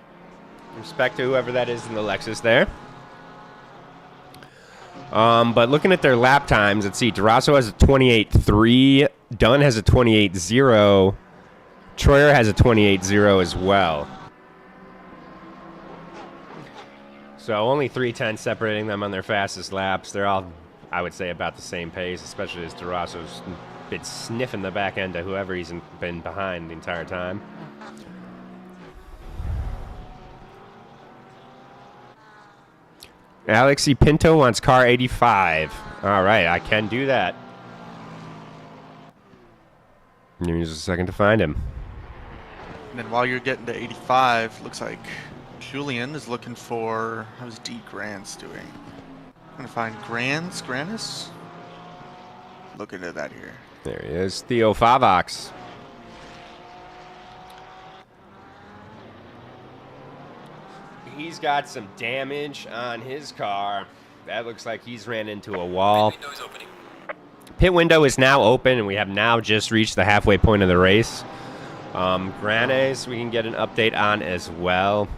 Respect to whoever that is in the Lexus there. But looking at their lap times, let's see. DeRosso has a 28.3. Dunn has a 28.0. Troyer has a 28.0 as well. So only 3:10 separating them on their fastest laps. They're all, I would say, about the same pace, especially as DeRosso's been sniffing the back end of whoever he's been behind the entire time. Alexi Pinto wants car 85. All right, I can do that. Give me just a second to find him. And then while you're getting to 85, looks like Julian is looking for, how's D Grants doing? I'm gonna find Granis. Look into that here. There he is, Theo Favox. He's got some damage on his car. That looks like he's ran into a wall. Pit window is opening. Pit window is now open, and we have now just reached the halfway point of the race. Granes, we can get an update on as well.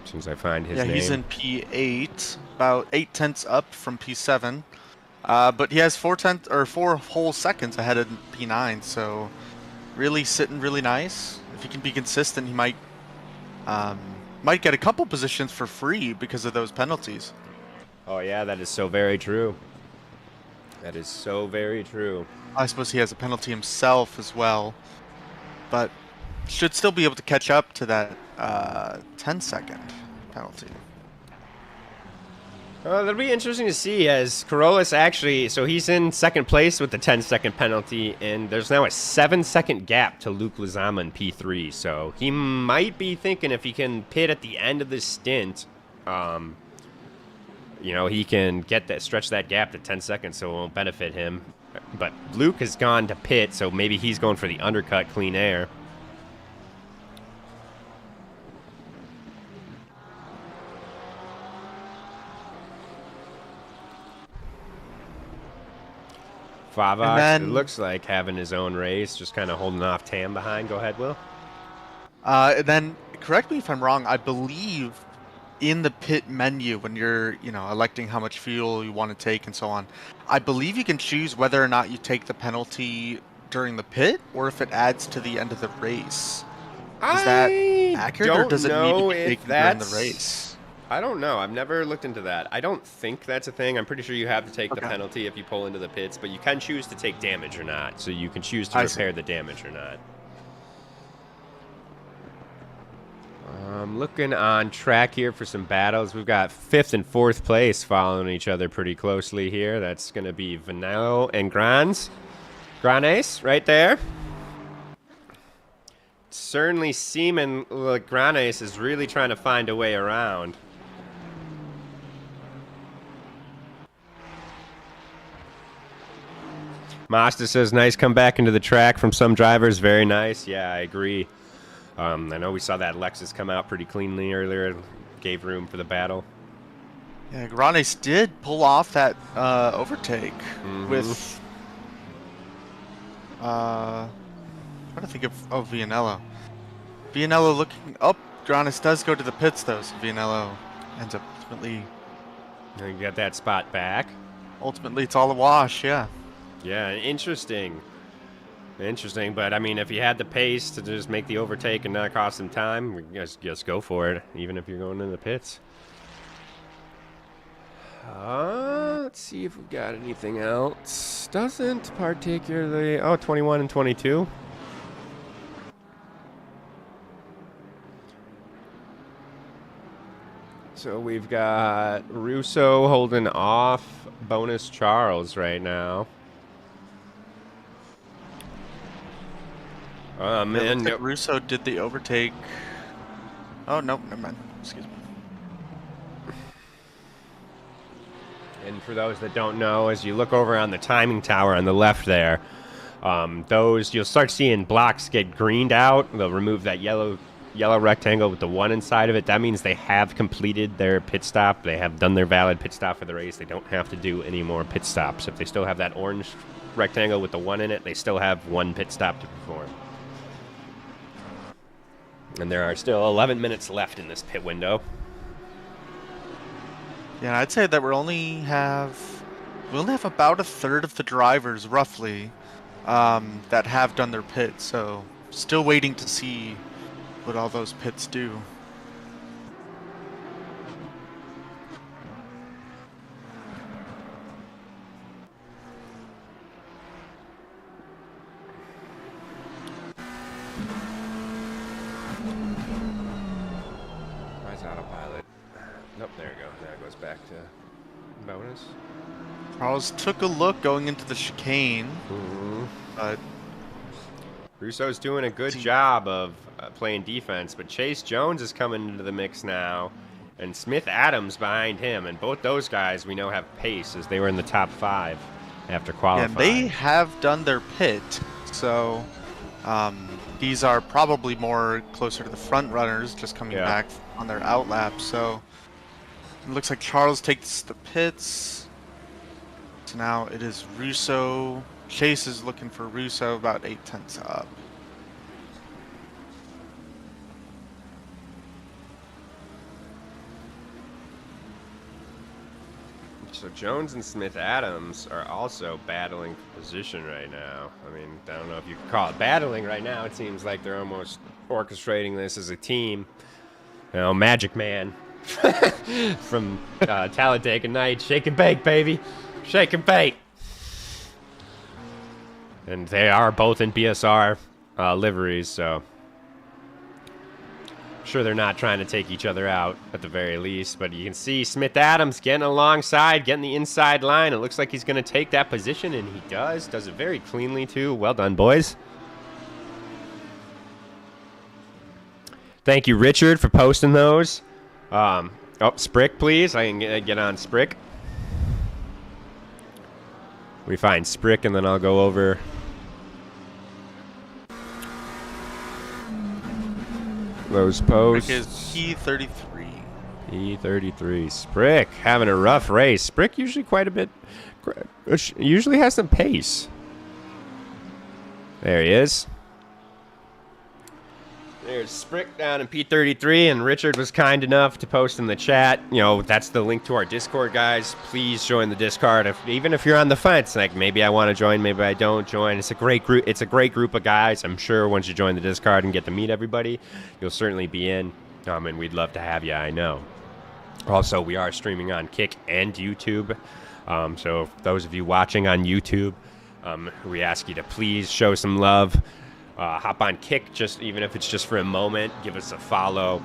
As soon as I find his name. Yeah, he's in P8, about 8/10 up from P7. But he has 4 whole seconds ahead of P9, so really sitting really nice. If he can be consistent, he might get a couple positions for free because of those penalties. Oh, yeah, that is so very true. That is so very true. I suppose he has a penalty himself as well, but should still be able to catch up to that 10-second penalty. That'll be interesting to see as Corollas actually, so he's in second place with the 10-second penalty, and there's now a 7-second gap to Luke Lizama in P3, so he might be thinking if he can pit at the end of the stint, he can stretch that gap to 10 seconds, so it won't benefit him. But Luke has gone to pit, so maybe he's going for the undercut clean air. Favox, it looks like having his own race, just kind of holding off Tam behind. Go ahead, Will. And then, correct me if I'm wrong, I believe in the pit menu when you're, electing how much fuel you want to take and so on, I believe you can choose whether or not you take the penalty during the pit or if it adds to the end of the race. Is that accurate, or does it need to be taken during the race? I don't know. I've never looked into that. I don't think that's a thing. I'm pretty sure you have to take the penalty if you pull into the pits, but you can choose to take damage or not. So you can choose to repair the damage or not. Looking on track here for some battles. We've got 5th and 4th place following each other pretty closely here. That's going to be Vanello and Granes right there. Certainly seeming like Granes is really trying to find a way around. Masta says, nice comeback into the track from some drivers. Very nice. Yeah, I agree. I know we saw that Lexus come out pretty cleanly earlier. Gave room for the battle. Yeah, Granes did pull off that overtake with... trying to think of Vianello. Vianello looking up. Granes does go to the pits, though, so Vianello ends up ultimately... You got that spot back. Ultimately, it's all a wash, yeah. Yeah, interesting. Interesting, but I mean, if you had the pace to just make the overtake and not cost him time, just go for it, even if you're going in the pits. Let's see if we got anything else. Doesn't particularly... Oh, 21 and 22. So we've got Russo holding off bonus Charles right now. It And looks like Russo did the overtake. Oh, no, never mind. Excuse me. And for those that don't know, as you look over on the timing tower on the left there, those you'll start seeing blocks get greened out. They'll remove that yellow rectangle with the 1 inside of it. That means they have completed their pit stop. They have done their valid pit stop for the race. They don't have to do any more pit stops. If they still have that orange rectangle with the 1 in it, they still have 1 pit stop to perform. And there are still 11 minutes left in this pit window. Yeah, I'd say that we only have about a third of the drivers, roughly, that have done their pit. So still waiting to see what all those pits do. Where's autopilot? Nope, there you go. That goes back to bonus. Charles took a look going into the chicane, but Russo's doing a good job of playing defense, but Chase Jones is coming into the mix now, and Smith Adams behind him, and both those guys we know have pace as they were in the top 5 after qualifying. and they have done their pit, so these are probably more closer to the front runners just coming back on their outlap. So it looks like Charles takes the pits. So now it is Russo. Chase is looking for Russo about 8/10 up. So Jones and Smith Adams are also battling for position right now. I mean, I don't know if you could call it battling right now. It seems like they're almost orchestrating this as a team. You know, Magic Man from Talladega Night. Shake and bake, baby. Shake and bake. And they are both in BSR liveries, so I'm sure they're not trying to take each other out at the very least. But you can see Smith Adams getting alongside, getting the inside line. It looks like he's going to take that position, and he does. Does it very cleanly, too. Well done, boys. Thank you, Richard, for posting those. Oh, Sprick, please. I can get on Sprick. We find Sprick, and then I'll go over. Those posts. Rick is P33. P33. Sprick having a rough race. Sprick usually quite a bit. Usually has some pace. There he is. There's Sprick down in P33, and Richard was kind enough to post in the chat. You know, that's the link to our Discord, guys. Please join the Discord. Even if you're on the fence, like maybe I want to join, maybe I don't join. It's a great group. It's a great group of guys. I'm sure once you join the Discord and get to meet everybody, you'll certainly be in. And we'd love to have you. I know. Also, we are streaming on Kick and YouTube. So those of you watching on YouTube, we ask you to please show some love. Hop on Kick, just even if it's just for a moment. Give us a follow.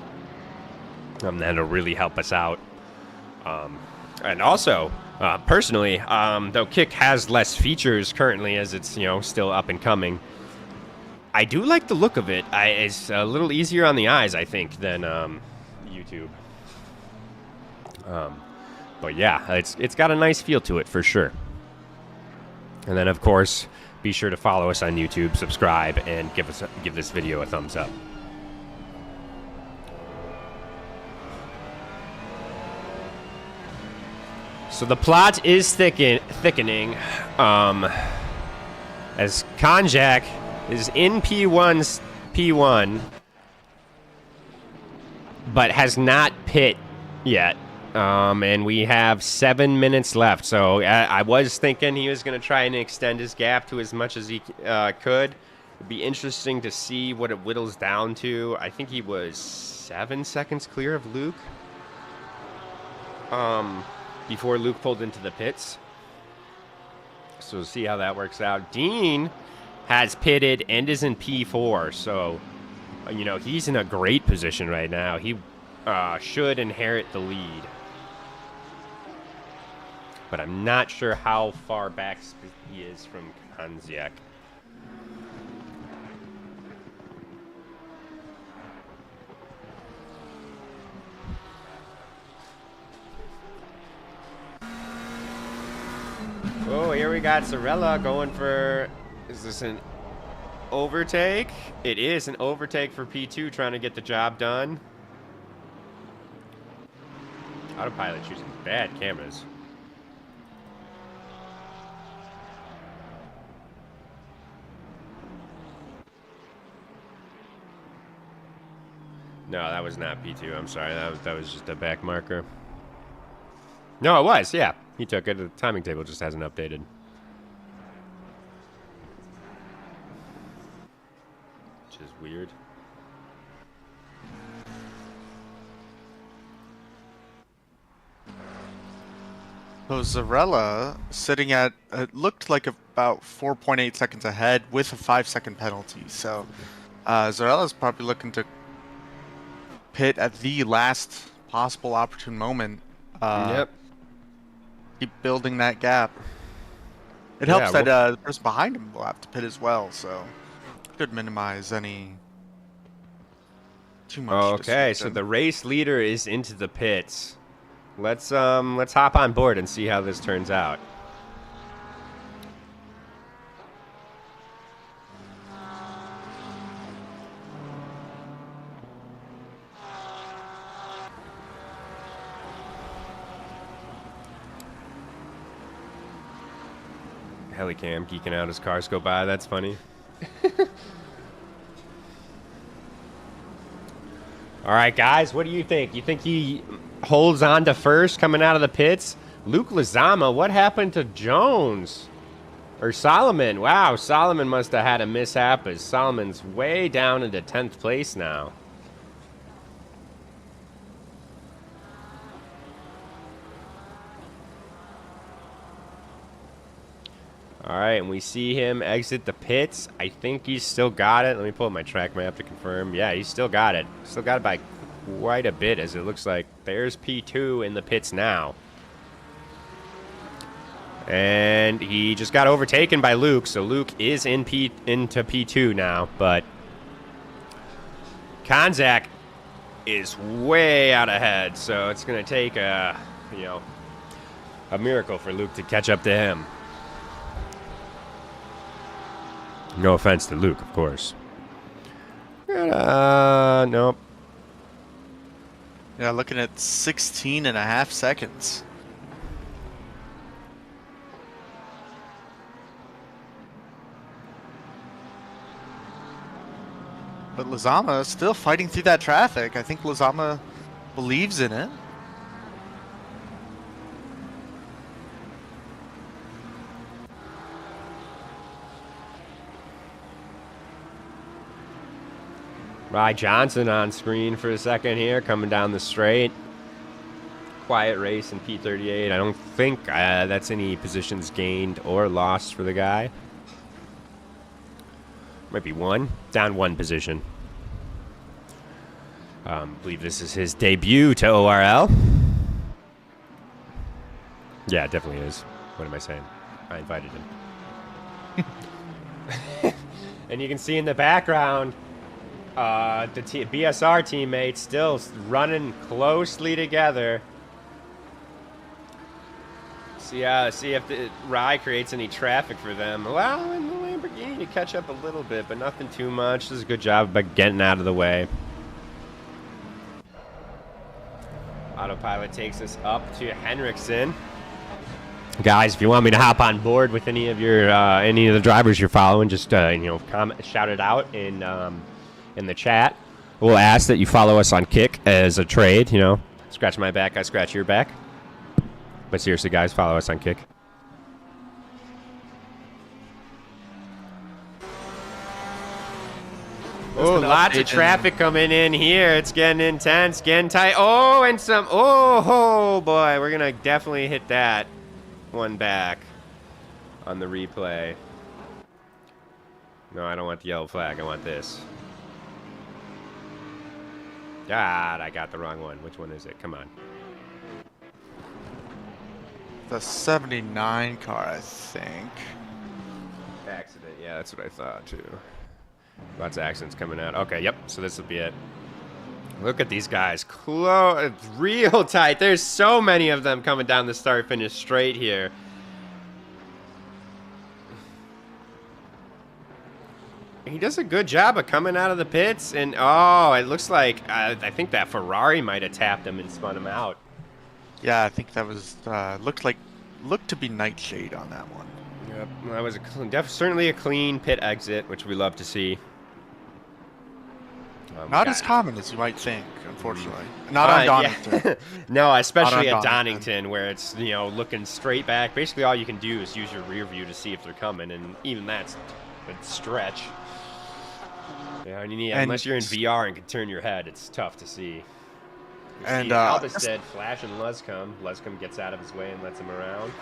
That'll really help us out. And also, personally, though Kick has less features currently as it's still up and coming, I do like the look of it. It's a little easier on the eyes, I think, than YouTube. But yeah, it's got a nice feel to it for sure. And then of course, be sure to follow us on YouTube, subscribe, and give this video a thumbs up. So the plot is thickening. As Konjak is in P1, but has not pit yet. And we have 7 minutes left. So I was thinking he was going to try and extend his gap to as much as he could. It'd be interesting to see what it whittles down to. I think he was 7 seconds clear of Luke before Luke pulled into the pits. So we'll see how that works out. Dean has pitted and is in P4. So, he's in a great position right now. He should inherit the lead. But I'm not sure how far back he is from Konziak. Oh, here we got Sorella going for... Is this an overtake? It is an overtake for P2 trying to get the job done. Autopilot choosing bad cameras. No, that was not P2. I'm sorry. That was just a back marker. No, it was. Yeah. He took it. The timing table just hasn't updated. Which is weird. So Zarella sitting at, it looked like about 4.8 seconds ahead with a 5-second penalty. So Zarella's probably looking to pit at the last possible opportune moment. Yep. Keep building that gap. It helps Yeah, that the person behind him will have to pit as well, so could minimize any too much. Okay, so the race leader is into the pits. Let's hop on board and see how this turns out. Helicam geeking out as cars go by. That's funny. All right, guys, what do you think? You think he holds on to first coming out of the pits? Luke Lizama, what happened to Jones? Or Solomon? Wow, Solomon must have had a mishap as Solomon's way down into 10th place now. All right, and we see him exit the pits. I think he's still got it. Let me pull up my track map to confirm. Yeah, he's still got it. Still got it by quite a bit, as it looks like there's P2 in the pits now. And he just got overtaken by Luke, so Luke is into P2 now. But Konzak is way out ahead, so it's going to take a miracle for Luke to catch up to him. No offense to Luke, of course. Nope. Yeah, looking at 16.5 seconds. But Lizama still fighting through that traffic. I think Lizama believes in it. Rye Johnson on screen for a second here, coming down the straight. Quiet race in P38. I don't think that's any positions gained or lost for the guy. Might be one. Down one position. Believe this is his debut to ORL. Yeah, it definitely is. What am I saying? I invited him. And you can see in the background the BSR teammates still running closely together. See if the Rye creates any traffic for them. Well, in the Lamborghini to catch up a little bit, but nothing too much. This is a good job by getting out of the way. Autopilot takes us up to Henriksen. Guys, if you want me to hop on board with any of the drivers you're following, just comment, shout it out in the chat. We'll ask that you follow us on Kick as a trade. Scratch my back, I scratch your back. But seriously, guys, follow us on Kick. Oh, lots of traffic coming in here. It's getting intense, getting tight. Oh, and some. Oh, boy. We're going to definitely hit that one back on the replay. No, I don't want the yellow flag. I want this. God, I got the wrong one. Which one is it? Come on. The 79 car, I think. Accident. Yeah, that's what I thought too. Lots of accidents coming out. Okay, yep. So this will be it. Look at these guys. Close. Real tight. There's so many of them coming down the start-finish straight here. He does a good job of coming out of the pits, and oh, it looks like I think that Ferrari might have tapped him and spun him out. Yeah, I think that was looked to be Nightshade on that one. Yep, that was certainly a clean pit exit, which we love to see. Not as common as you might think, unfortunately. Not on Donnington. Yeah. No, especially Not on at Donnington, where it's looking straight back. Basically, all you can do is use your rear view to see if they're coming, and even that's a stretch. Yeah, and unless you're in VR and can turn your head, it's tough to see. You and see Albestead flashing Luscombe. Luscombe gets out of his way and lets him around.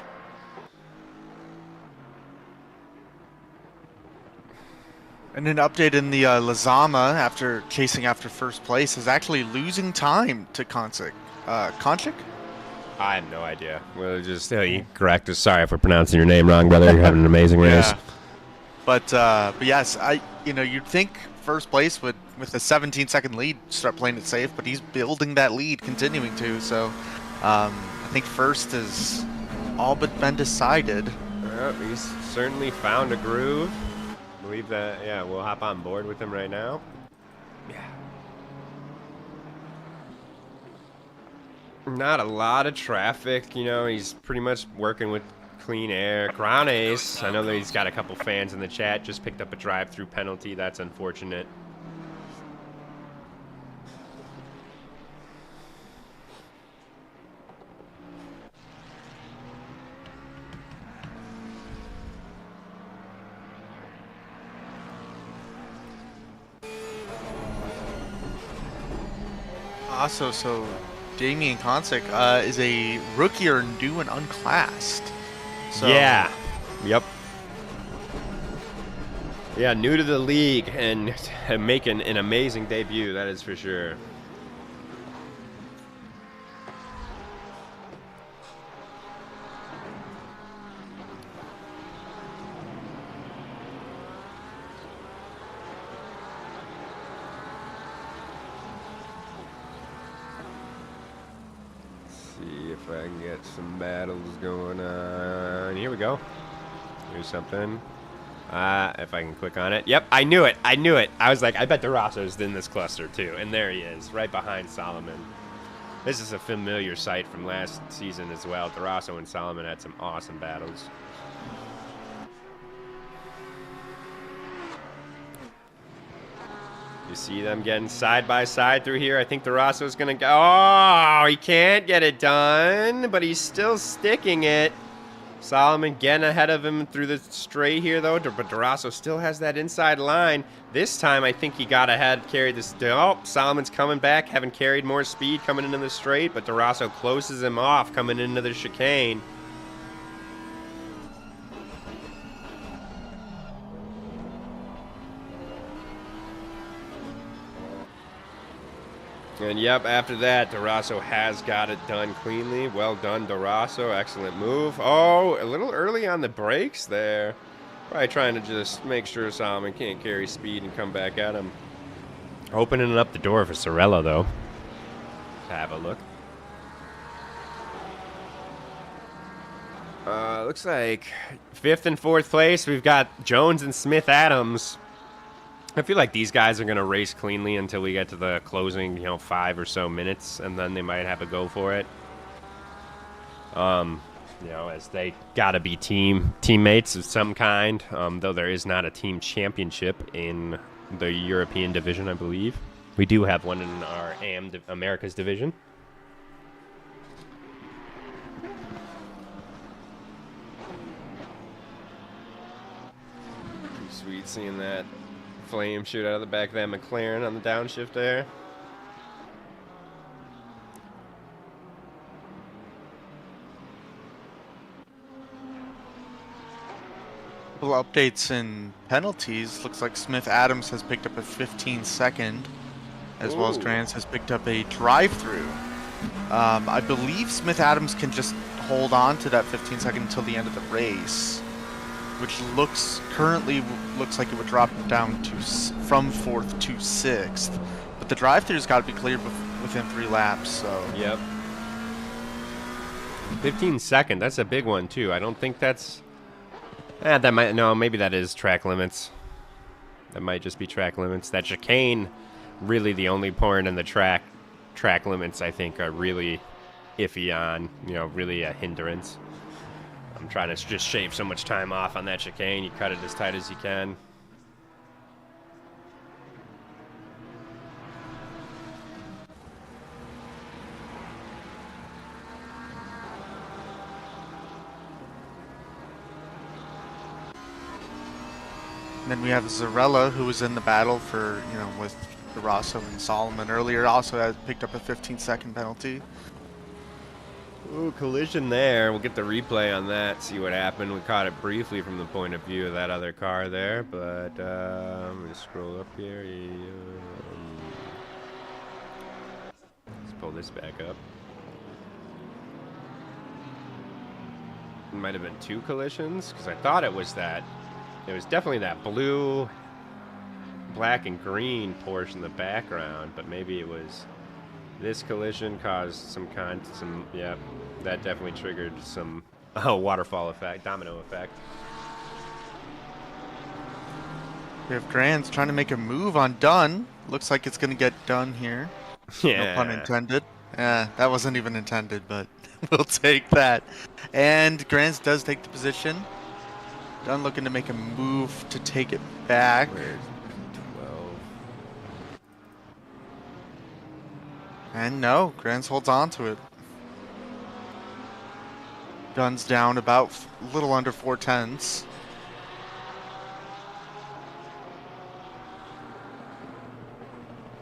And an update in the Lazama, after chasing after first place, is actually losing time to Konchik. Konchik? I have no idea. We'll just correct us. Sorry if we're pronouncing your name wrong, brother. You're having an amazing race. Yeah. But yes, you'd think first place would, with a 17-second lead, start playing it safe, but he's building that lead, continuing to. So I think first is all but been decided. He's certainly found a groove. I believe that, yeah, we'll hop on board with him right now. Yeah. Not a lot of traffic, he's pretty much working with clean air. Crown Ace, I know that he's got a couple fans in the chat, just picked up a drive-through penalty. That's unfortunate. Also, so Damian Konchik is a rookie or new and unclassed. So, yeah. Yep. Yeah, new to the league and making an amazing debut, that is for sure. See if I can get some battles going on. Here we go. Here's something. If I can click on it. Yep, I knew it. I was like, I bet DeRosso's in this cluster too. And there he is, right behind Solomon. This is a familiar sight from last season as well. DeRosso and Solomon had some awesome battles. You see them getting side by side through here. I think DeRosso's going to go. Oh, he can't get it done, but he's still sticking it. Solomon getting ahead of him through the straight here, though. But DeRosso still has that inside line. This time, I think he got ahead, carried this. Oh, Solomon's coming back, having carried more speed coming into the straight, but DeRosso closes him off coming into the chicane. And yep, after that, DeRosso has got it done cleanly. Well done, DeRosso. Excellent move. Oh, a little early on the brakes there. Probably trying to just make sure Solomon can't carry speed and come back at him. Opening up the door for Sorello, though. Have a look. Looks like 5th and 4th place. We've got Jones and Smith Adams. I feel like these guys are going to race cleanly until we get to the closing, 5 or so minutes, and then they might have a go for it. As they got to be teammates of some kind, though there is not a team championship in the European division, I believe. We do have one in our Americas division. Pretty sweet seeing that flame shoot out of the back of that McLaren on the downshift there. Couple updates in penalties. Looks like Smith Adams has picked up a 15-second. as well as Ooh. Grants has picked up a drive-through. I believe Smith Adams can just hold on to that 15 second until the end of the race, which currently looks like it would drop down to from 4th to 6th. But the drive-through's got to be cleared within 3 laps. So Yep. 15 second. That's a big one too. I don't think that's. That might no. Maybe that is track limits. That might just be track limits. That chicane, really the only point in the track limits I think are really iffy on. Really a hindrance. I'm trying to just shave so much time off on that chicane. You cut it as tight as you can. And then we have Zarella, who was in the battle for, with Rosso and Solomon earlier, also has picked up a 15-second penalty. Ooh, collision there. We'll get the replay on that, see what happened. We caught it briefly from the point of view of that other car there, but I'm going to scroll up here. Let's pull this back up. It might have been 2 collisions, because I thought it was that. It was definitely that blue, black, and green Porsche in the background, but maybe it was this collision caused some yep, that definitely triggered some waterfall effect, domino effect. We have Grants trying to make a move on Dunn. Looks like it's going to get done here. Yeah. No pun intended. That wasn't even intended, but we'll take that. And Grants does take the position. Dunn looking to make a move to take it back. Where's 12? And no, Grants holds on to it. Dunn's down about a little under 4/10.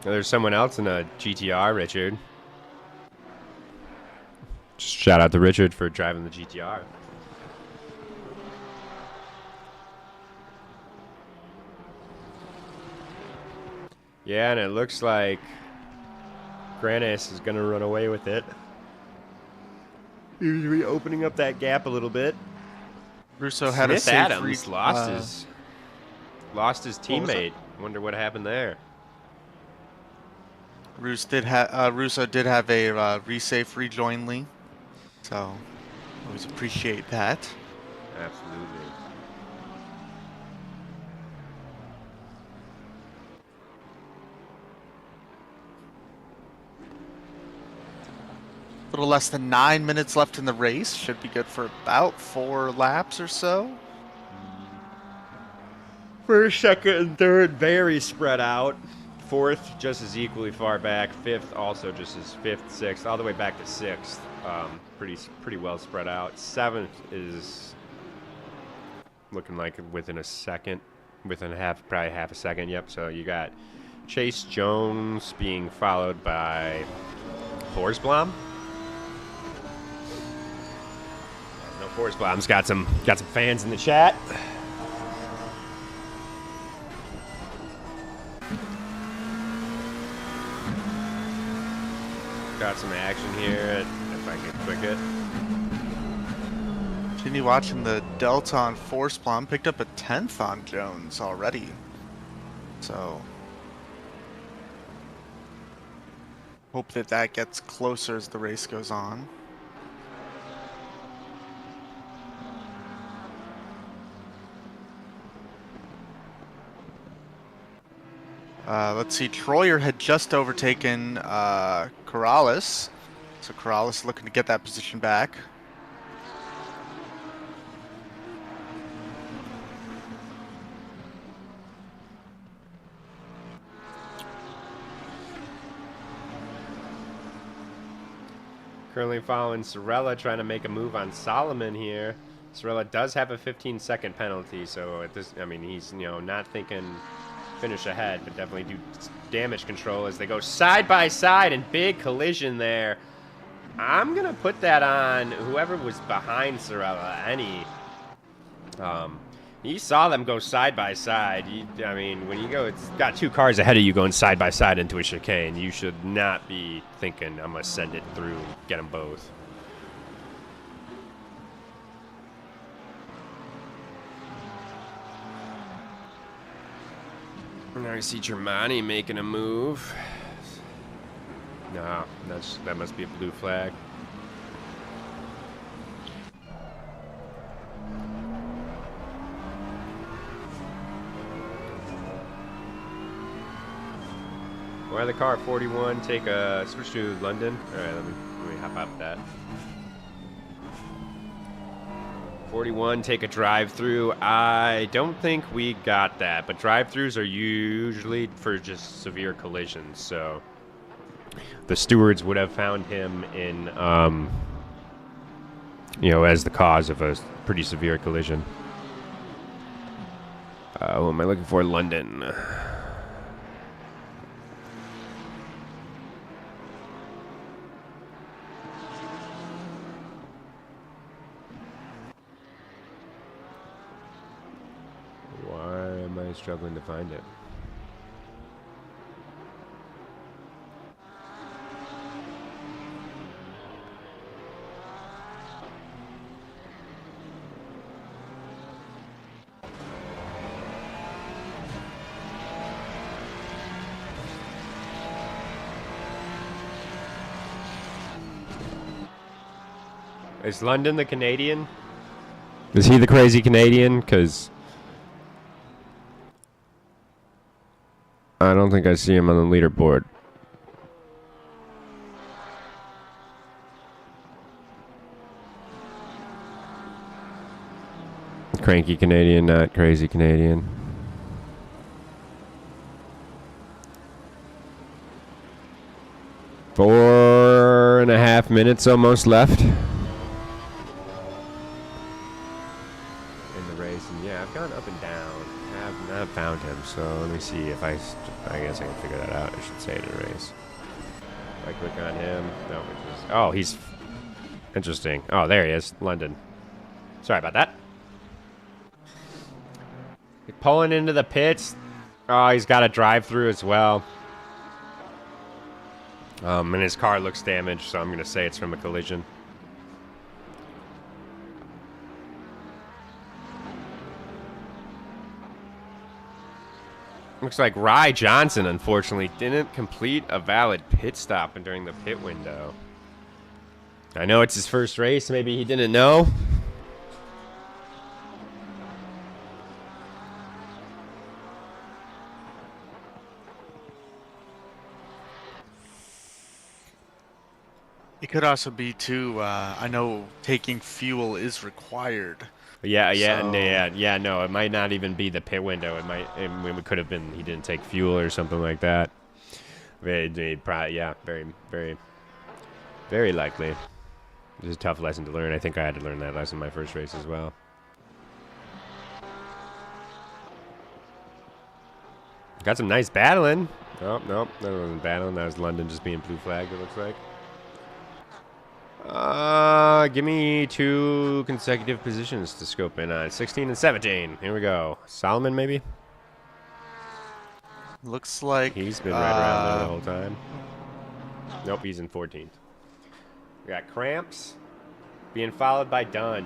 There's someone else in a GTR, Richard. Just shout out to Richard for driving the GTR. Yeah, and it looks like Granis is going to run away with it. He's reopening up that gap a little bit. Russo had a Smith safe Adams lost his teammate. Wonder what happened there. Russo did have a resafe rejoin Lee, so always appreciate that. Absolutely. A little less than 9 minutes left in the race. Should be good for about 4 laps or so. First, second, and third, very spread out. Fourth, just as equally far back. Fifth, also just as fifth, sixth, all the way back to sixth. Pretty well spread out. Seventh is looking like within a second, probably half a second. Yep. So you got Chase Jones being followed by Forsblom. No, Forsblom's got some fans in the chat. Got some action here, if I can click it. Continue watching the Delta on Forsblom. Picked up a 10th on Jones already. So hope that gets closer as the race goes on. Let's see, Troyer had just overtaken Corrales. So Corrales looking to get that position back. Currently following Sorella, trying to make a move on Solomon here. Sorella does have a 15-second penalty, so at this, I mean, he's not thinking finish ahead, but definitely do damage control as they go side by side and big collision there. I'm gonna put that on whoever was behind Sorella. You saw them go side by side. I mean, when you go, it's got 2 cars ahead of you going side by side into a chicane. You should not be thinking, I'm going to send it through and get them both. Now I see Germani making a move. No, that must be a blue flag. Why the car 41 take a switch to London? All right, let me hop out of that. 41 take a drive-through. I don't think we got that, but drive-throughs are usually for just severe collisions. So the stewards would have found him in, you know, as the cause of a pretty severe collision. What am I looking for? London. Struggling to find it. Is London the Canadian? Is he the crazy Canadian? Because I don't think I see him on the leaderboard. Cranky Canadian, not crazy Canadian. Four and a half minutes almost left in the race. And yeah, I've gone up and down. I've not found him, so let me see if I guess I can figure that out. I should say it in a race. If I click on him, no, oh, he's interesting. Oh, there he is, London. Sorry about that. He's pulling into the pits. Oh, he's got a drive-through as well. And his car looks damaged, so I'm going to say it's from a collision. Looks like Rye Johnson, unfortunately, didn't complete a valid pit stop during the pit window. I know it's his first race. Maybe he didn't know. It could also be, too, I know taking fuel is required. Yeah, So- no, it might not even be the pit window. It could have been he didn't take fuel or something like that. Probably, yeah, very, very, very likely. It's a tough lesson to learn. I think I had to learn that lesson in my first race as well. Got some nice battling. Oh, no, that wasn't battling. That was London just being blue flagged, it looks like. Give me 2 consecutive positions to scope in on. 16 and 17. Here we go. Solomon, maybe? Looks like He's been right around there the whole time. Nope, he's in 14th. We got Cramps being followed by Dunn.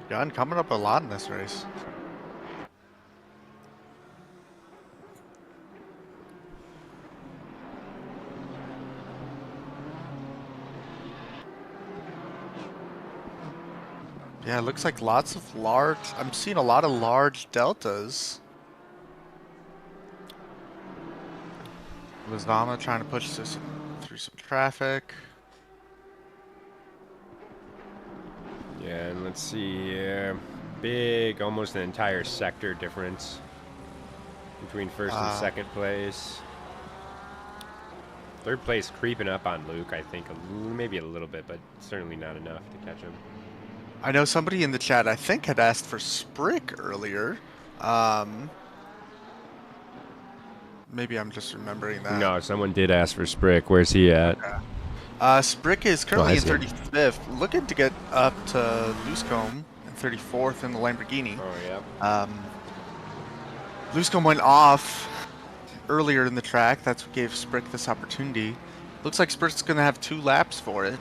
Gunn coming up a lot in this race. Yeah, it looks like lots of large. I'm seeing a lot of large deltas. Lizama trying to push this through some traffic. Yeah, and let's see here. Big, almost an entire sector difference between first and second place. Third place creeping up on Luke, I think. Maybe a little bit, but certainly not enough to catch him. I know somebody in the chat, I think, had asked for Sprick earlier. Maybe I'm just remembering that. No, someone did ask for Sprick. Where's he at? Sprick is currently I in see. 35th, looking to get up to Loosecombe and 34th in the Lamborghini. Oh, yeah. Luscombe went off earlier in the track. That's what gave Sprick this opportunity. Looks like Sprick's going to have 2 laps for it.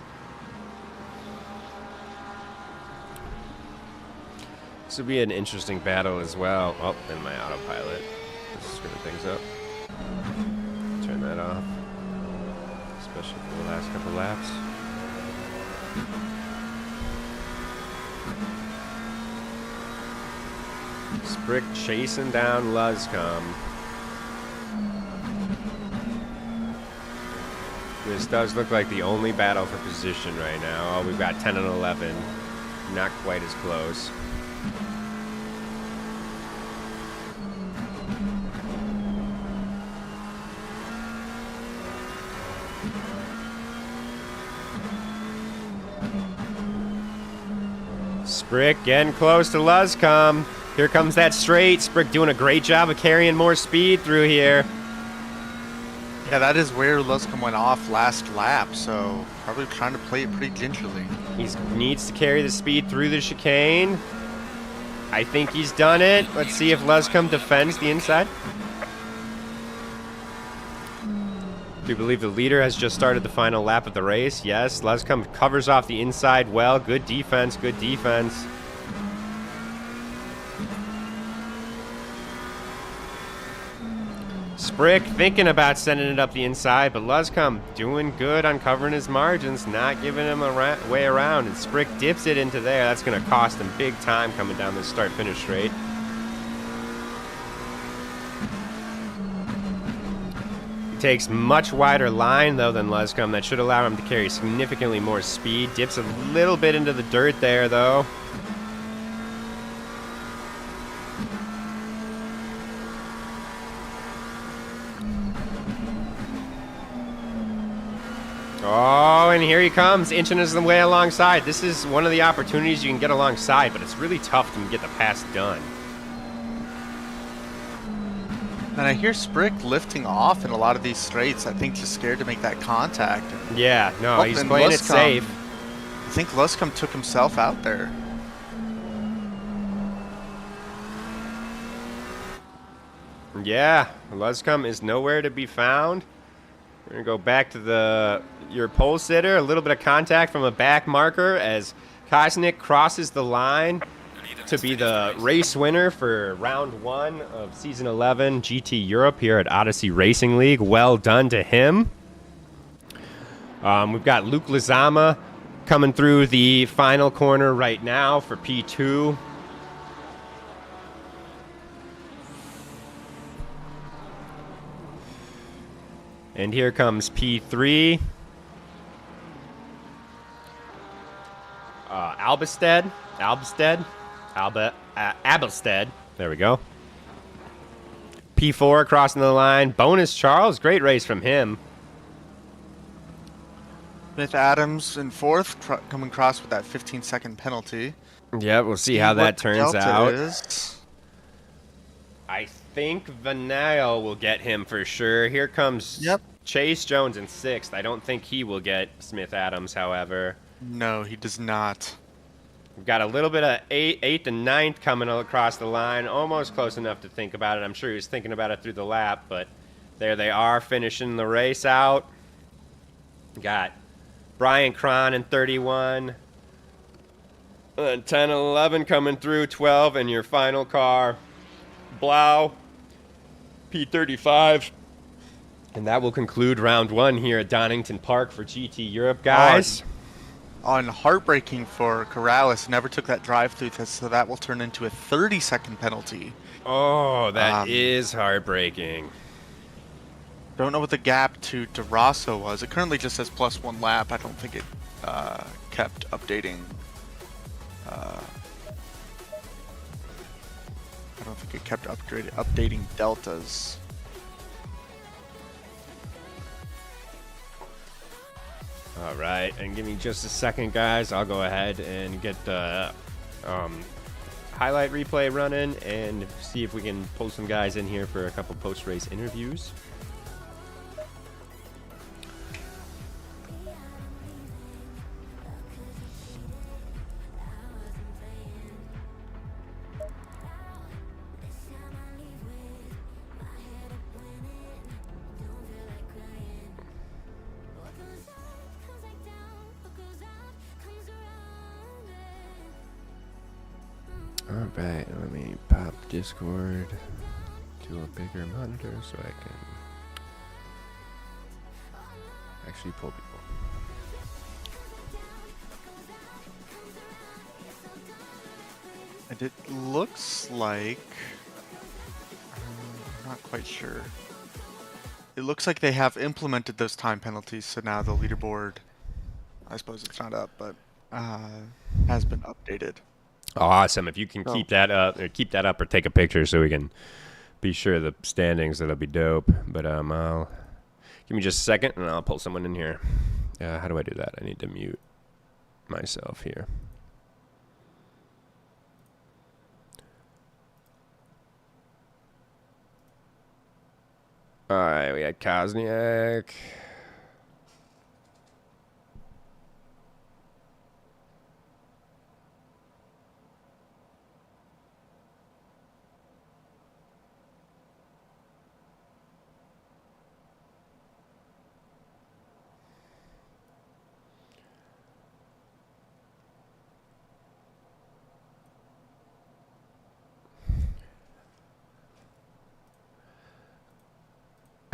This will be an interesting battle as well. Oh, and my autopilot. Just screwing things up. Turn that off. Especially for the last couple laps. Sprick chasing down Luscombe. This does look like the only battle for position right now. Oh, we've got 10 and 11. Not quite as close. Sprick getting close to Luscombe. Here comes that straight. Sprick doing a great job of carrying more speed through here. Yeah, that is where Luscombe went off last lap, so probably trying to play it pretty gingerly. He needs to carry the speed through the chicane. I think he's done it. Let's see if Luscombe defends the inside. Do you believe the leader has just started the final lap of the race? Yes. Luscombe covers off the inside well. Good defense, good defense. Sprick thinking about sending it up the inside, but Luscombe doing good on covering his margins, not giving him a way around, and Sprick dips it into there. That's going to cost him big time coming down this start-finish straight. He takes much wider line, though, than Luscombe. That should allow him to carry significantly more speed. Dips a little bit into the dirt there, though. Oh, and here he comes, inching his way alongside. This is one of the opportunities you can get alongside, but it's really tough to get the pass done. And I hear Sprick lifting off in a lot of these straights. I think just scared to make that contact. Yeah, no, he's playing it safe. I think Luscombe took himself out there. Yeah, Luscombe is nowhere to be found. We're going to go back to your pole sitter. A little bit of contact from a back marker as Kosnick crosses the line to be the race winner for round 1 of season 11 GT Europe here at Odyssey Racing League. Well done to him. We've got Luke Lizama coming through the final corner right now for P2. And here comes P3. Abelstead. There we go. P4 crossing the line. Bonus Charles. Great race from him. Smith Adams in 4th, coming across with that 15-second penalty. Yeah, we'll see how that turns out. Is. I think Vanel will get him for sure. Here comes Chase Jones in 6th. I don't think he will get Smith Adams, however. No, he does not. We've got a little bit of 8th and 9th coming across the line. Almost close enough to think about it. I'm sure he was thinking about it through the lap, but there they are finishing the race out. Got Brian Cron in 31. 10 and 11 coming through, 12, and your final car, Blau, P35. And that will conclude round 1 here at Donnington Park for GT Europe, guys. On heartbreaking for Corrales, never took that drive-through test, so that will turn into a 30-second penalty. Oh, that is heartbreaking. Don't know what the gap to DeRosso was. It currently just says +1 lap. I don't think it kept updating. I don't think it kept updating deltas. All right, and give me just a second, guys. I'll go ahead and get the highlight replay running and see if we can pull some guys in here for a couple post-race interviews. Right, let me pop Discord to a bigger monitor so I can actually pull people. And it looks like I'm not quite sure. It looks like they have implemented those time penalties, so now the leaderboard, I suppose it's not up, but has been updated. Awesome. If you can keep that up or take a picture so we can be sure of the standings, that'll be dope. But I'll give me just a second and I'll pull someone in here. How do I do that? I need to mute myself here. All right, we got Kosniak.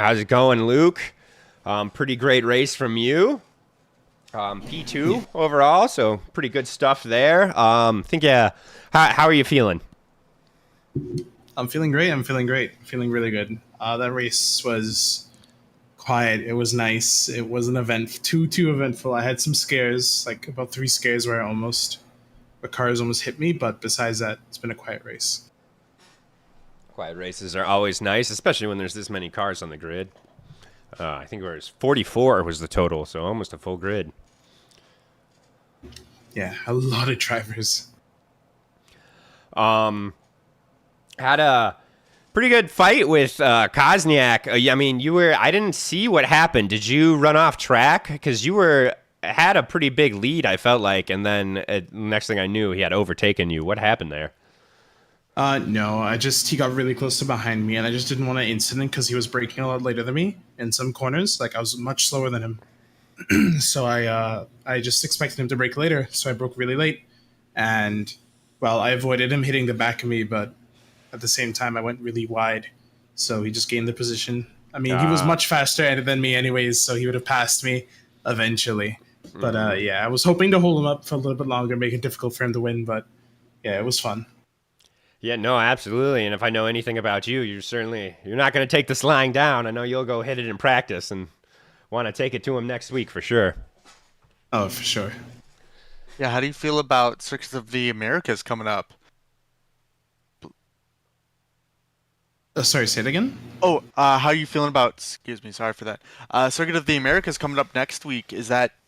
How's it going, Luke? Pretty great race from you. P2 overall, so pretty good stuff there. How are you feeling? I'm feeling great. Feeling really good. That race was quiet. It was nice. It was an event, too eventful. I had some scares, like about 3 scares where the cars almost hit me. But besides that, it's been a quiet race. Quiet races are always nice, especially when there's this many cars on the grid. I think it was 44 was the total, so almost a full grid. Yeah, a lot of drivers. Had a pretty good fight with Kosniak. I mean, I didn't see what happened. Did you run off track? Because had a pretty big lead, I felt like, and then next thing I knew, he had overtaken you. What happened there? No, he got really close to behind me, and I just didn't want an incident because he was braking a lot later than me in some corners. Like, I was much slower than him. So I just expected him to brake later, so I broke really late. And, well, I avoided him hitting the back of me, but at the same time, I went really wide. So he just gained the position. I mean, he was much faster than me anyways, so he would have passed me eventually. But, yeah, I was hoping to hold him up for a little bit longer, make it difficult for him to win, but, yeah, it was fun. Yeah, no, absolutely. And if I know anything about you, you're not going to take this lying down. I know you'll go hit it in practice and want to take it to him next week for sure. Oh, for sure. Yeah, how do you feel about Circuit of the Americas coming up? Sorry, say it again? Oh, how are you feeling about, excuse me, sorry for that. Circuit of the Americas coming up next week.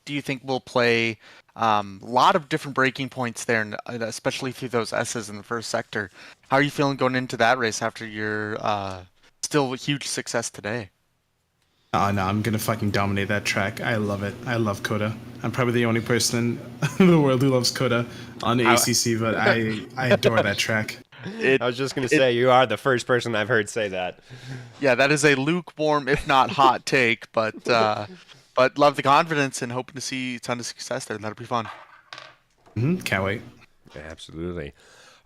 Do you think we'll play a lot of different breaking points there, and especially through those S's in the first sector? How are you feeling going into that race after your still huge success today? Oh, no, I'm going to fucking dominate that track. I love it. I love Coda. I'm probably the only person in the world who loves Coda on the ACC, but I adore that track. I was just going to say, you are the first person I've heard say that. Yeah, that is a lukewarm, if not hot take, but love the confidence and hoping to see a ton of success there. That'll be fun. Can't wait. Yeah, absolutely.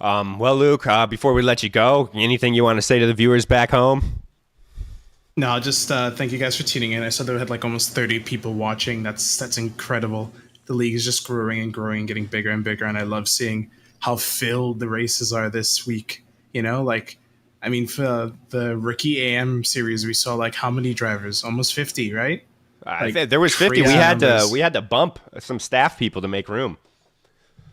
Well, Luke, before we let you go, anything you want to say to the viewers back home? No, just thank you guys for tuning in. I saw there had like almost 30 people watching. That's incredible. The league is just growing and growing, getting bigger and bigger, and I love seeing how filled the races are this week. You know, like, I mean, for the rookie AM series, we saw like how many drivers? Almost 50, right? There was 50. We had to bump some staff people to make room.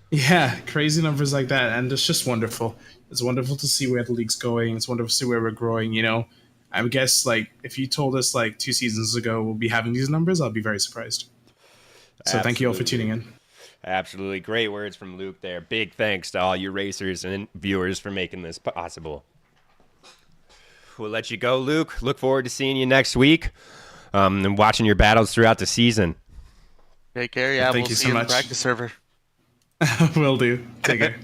Yeah, crazy numbers like that, and it's just wonderful. It's wonderful to see where the league's going. It's wonderful to see where we're growing. You know, I would guess like if you told us like 2 seasons ago we'll be having these numbers, I'll be very surprised. So Thank you all for tuning in. Absolutely. Great words from Luke there. Big thanks to all you racers and viewers for making this possible. We'll let you go, Luke. Look forward to seeing you next week and watching your battles throughout the season. Take care. Yeah, Thank we'll you see so you in much. the practice server. Will do. Take care.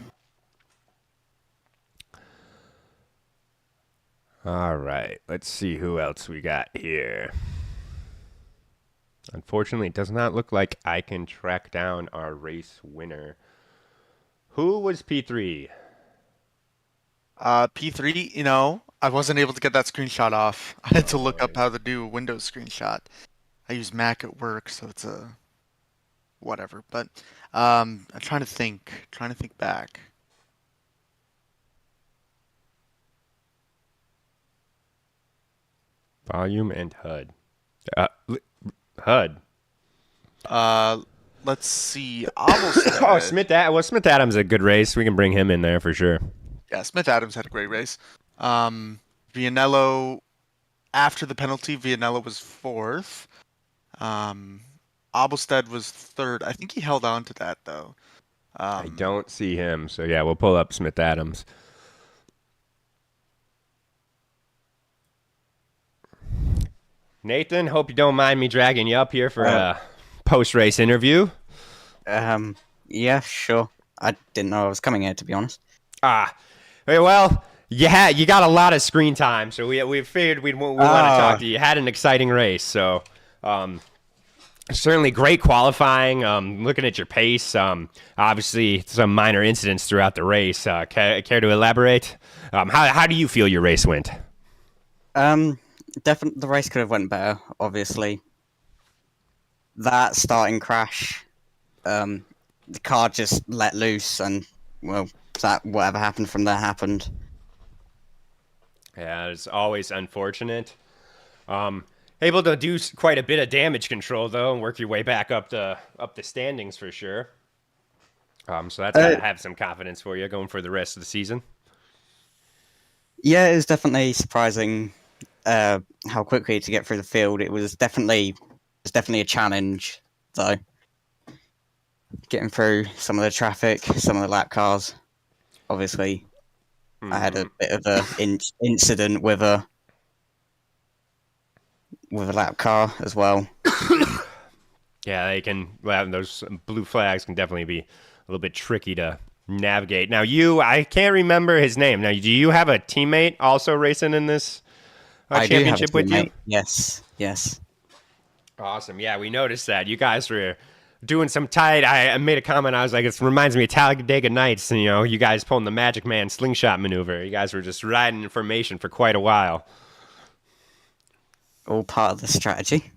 All right. Let's see who else we got here. Unfortunately, it does not look like I can track down our race winner. Who was P3? P3, I wasn't able to get that screenshot off. I had to look up how to do a Windows screenshot. I use Mac at work, so it's a whatever. But I'm trying to think back. Volume and HUD. HUD. Let's see. Almost. Oh, Smith Adams is a good race. We can bring him in there for sure. Yeah, Smith Adams had a great race. Vianello, after the penalty, Vianello was fourth. Abelstead was third. I think he held on to that though. I don't see him, so yeah, we'll pull up Smith Adams. Nathan, hope you don't mind me dragging you up here for a post-race interview. Yeah, sure. I didn't know I was coming here, to be honest. Very well. Yeah, you got a lot of screen time, so we figured we want to talk to you. You had an exciting race, so certainly great qualifying. Looking at your pace, obviously some minor incidents throughout the race. Care to elaborate? How do you feel your race went? Definitely, the race could have went better. Obviously, that starting crash, the car just let loose, and well, that whatever happened from there happened. Yeah, it's always unfortunate. Able to do quite a bit of damage control though, and work your way back up the standings for sure. So that's gotta have some confidence for you going for the rest of the season. Yeah, it was definitely surprising how quickly to get through the field. It was definitely a challenge, though. Getting through some of the traffic, some of the lap cars. Obviously, I had a bit of a incident with a lap car as well. Yeah, they can. Well, those blue flags can definitely be a little bit tricky to navigate. Now, I can't remember his name. Now, do you have a teammate also racing in this championship with you? Yes. Awesome. Yeah, we noticed that. You guys were doing some tight. I made a comment. I was like, it reminds me of Talladega Nights. And, you guys pulling the Magic Man slingshot maneuver. You guys were just riding in formation for quite a while. All part of the strategy.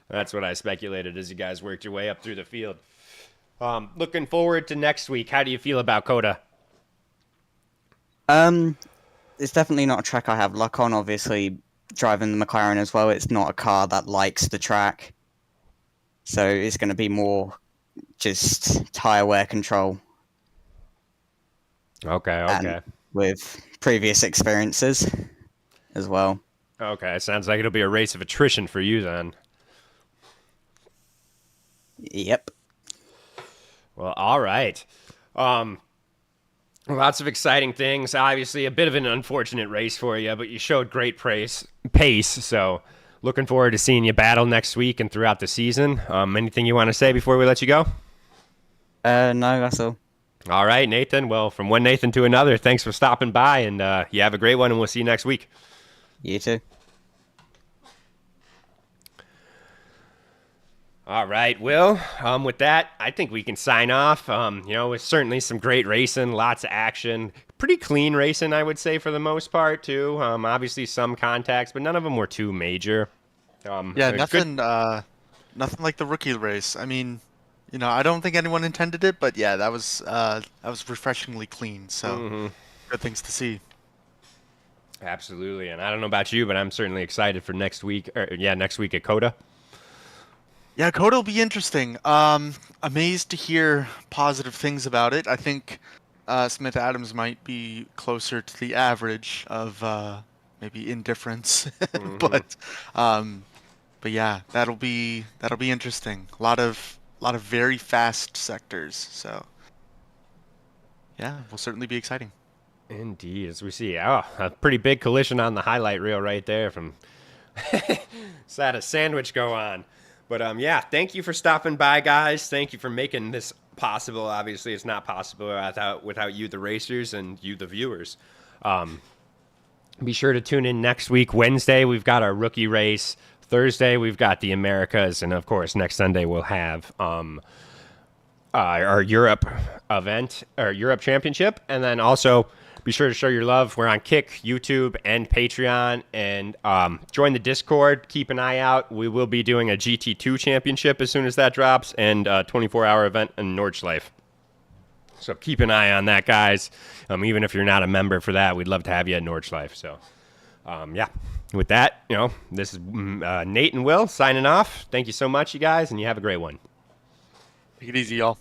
That's what I speculated as you guys worked your way up through the field. Looking forward to next week. How do you feel about Coda? It's definitely not a track I have luck on. Obviously, driving the McLaren as well, it's not a car that likes the track. So it's going to be more just tyre wear control. Okay. And with previous experiences as well. Okay, sounds like it'll be a race of attrition for you then. Yep. Well, all right. Lots of exciting things. Obviously, a bit of an unfortunate race for you, but you showed great pace. So, looking forward to seeing you battle next week and throughout the season. Anything you want to say before we let you go? No, that's all. All right, Nathan. Well, from one Nathan to another, thanks for stopping by, and you have a great one, and we'll see you next week. You too. All right, Will. With that, I think we can sign off. It's certainly some great racing, lots of action, pretty clean racing, I would say, for the most part, too. Obviously, some contacts, but none of them were too major. Nothing like the rookie race. I mean, I don't think anyone intended it, but yeah, that was refreshingly clean. So, good things to see. Absolutely, and I don't know about you, but I'm certainly excited for next week. Next week at Coda. Yeah, Coda will be interesting. Amazed to hear positive things about it. I think Smith Adams might be closer to the average of maybe indifference, but yeah, that'll be interesting. A lot of very fast sectors. So yeah, will certainly be exciting. Indeed, as we see, a pretty big collision on the highlight reel right there. Just had a sandwich go on. But thank you for stopping by, guys. Thank you for making this possible. Obviously, it's not possible without you, the racers, and you, the viewers. Be sure to tune in next week. Wednesday, we've got our rookie race. Thursday, we've got the Americas. And, of course, next Sunday, we'll have our Europe event, or Europe Championship. And then also be sure to show your love. We're on Kick, YouTube, and Patreon. And join the Discord. Keep an eye out. We will be doing a GT2 championship as soon as that drops, and a 24-hour event in Nordschleife. So keep an eye on that, guys. Even if you're not a member for that, we'd love to have you at Nordschleife. So, yeah. With that, this is Nate and Will signing off. Thank you so much, you guys, and you have a great one. Take it easy, y'all.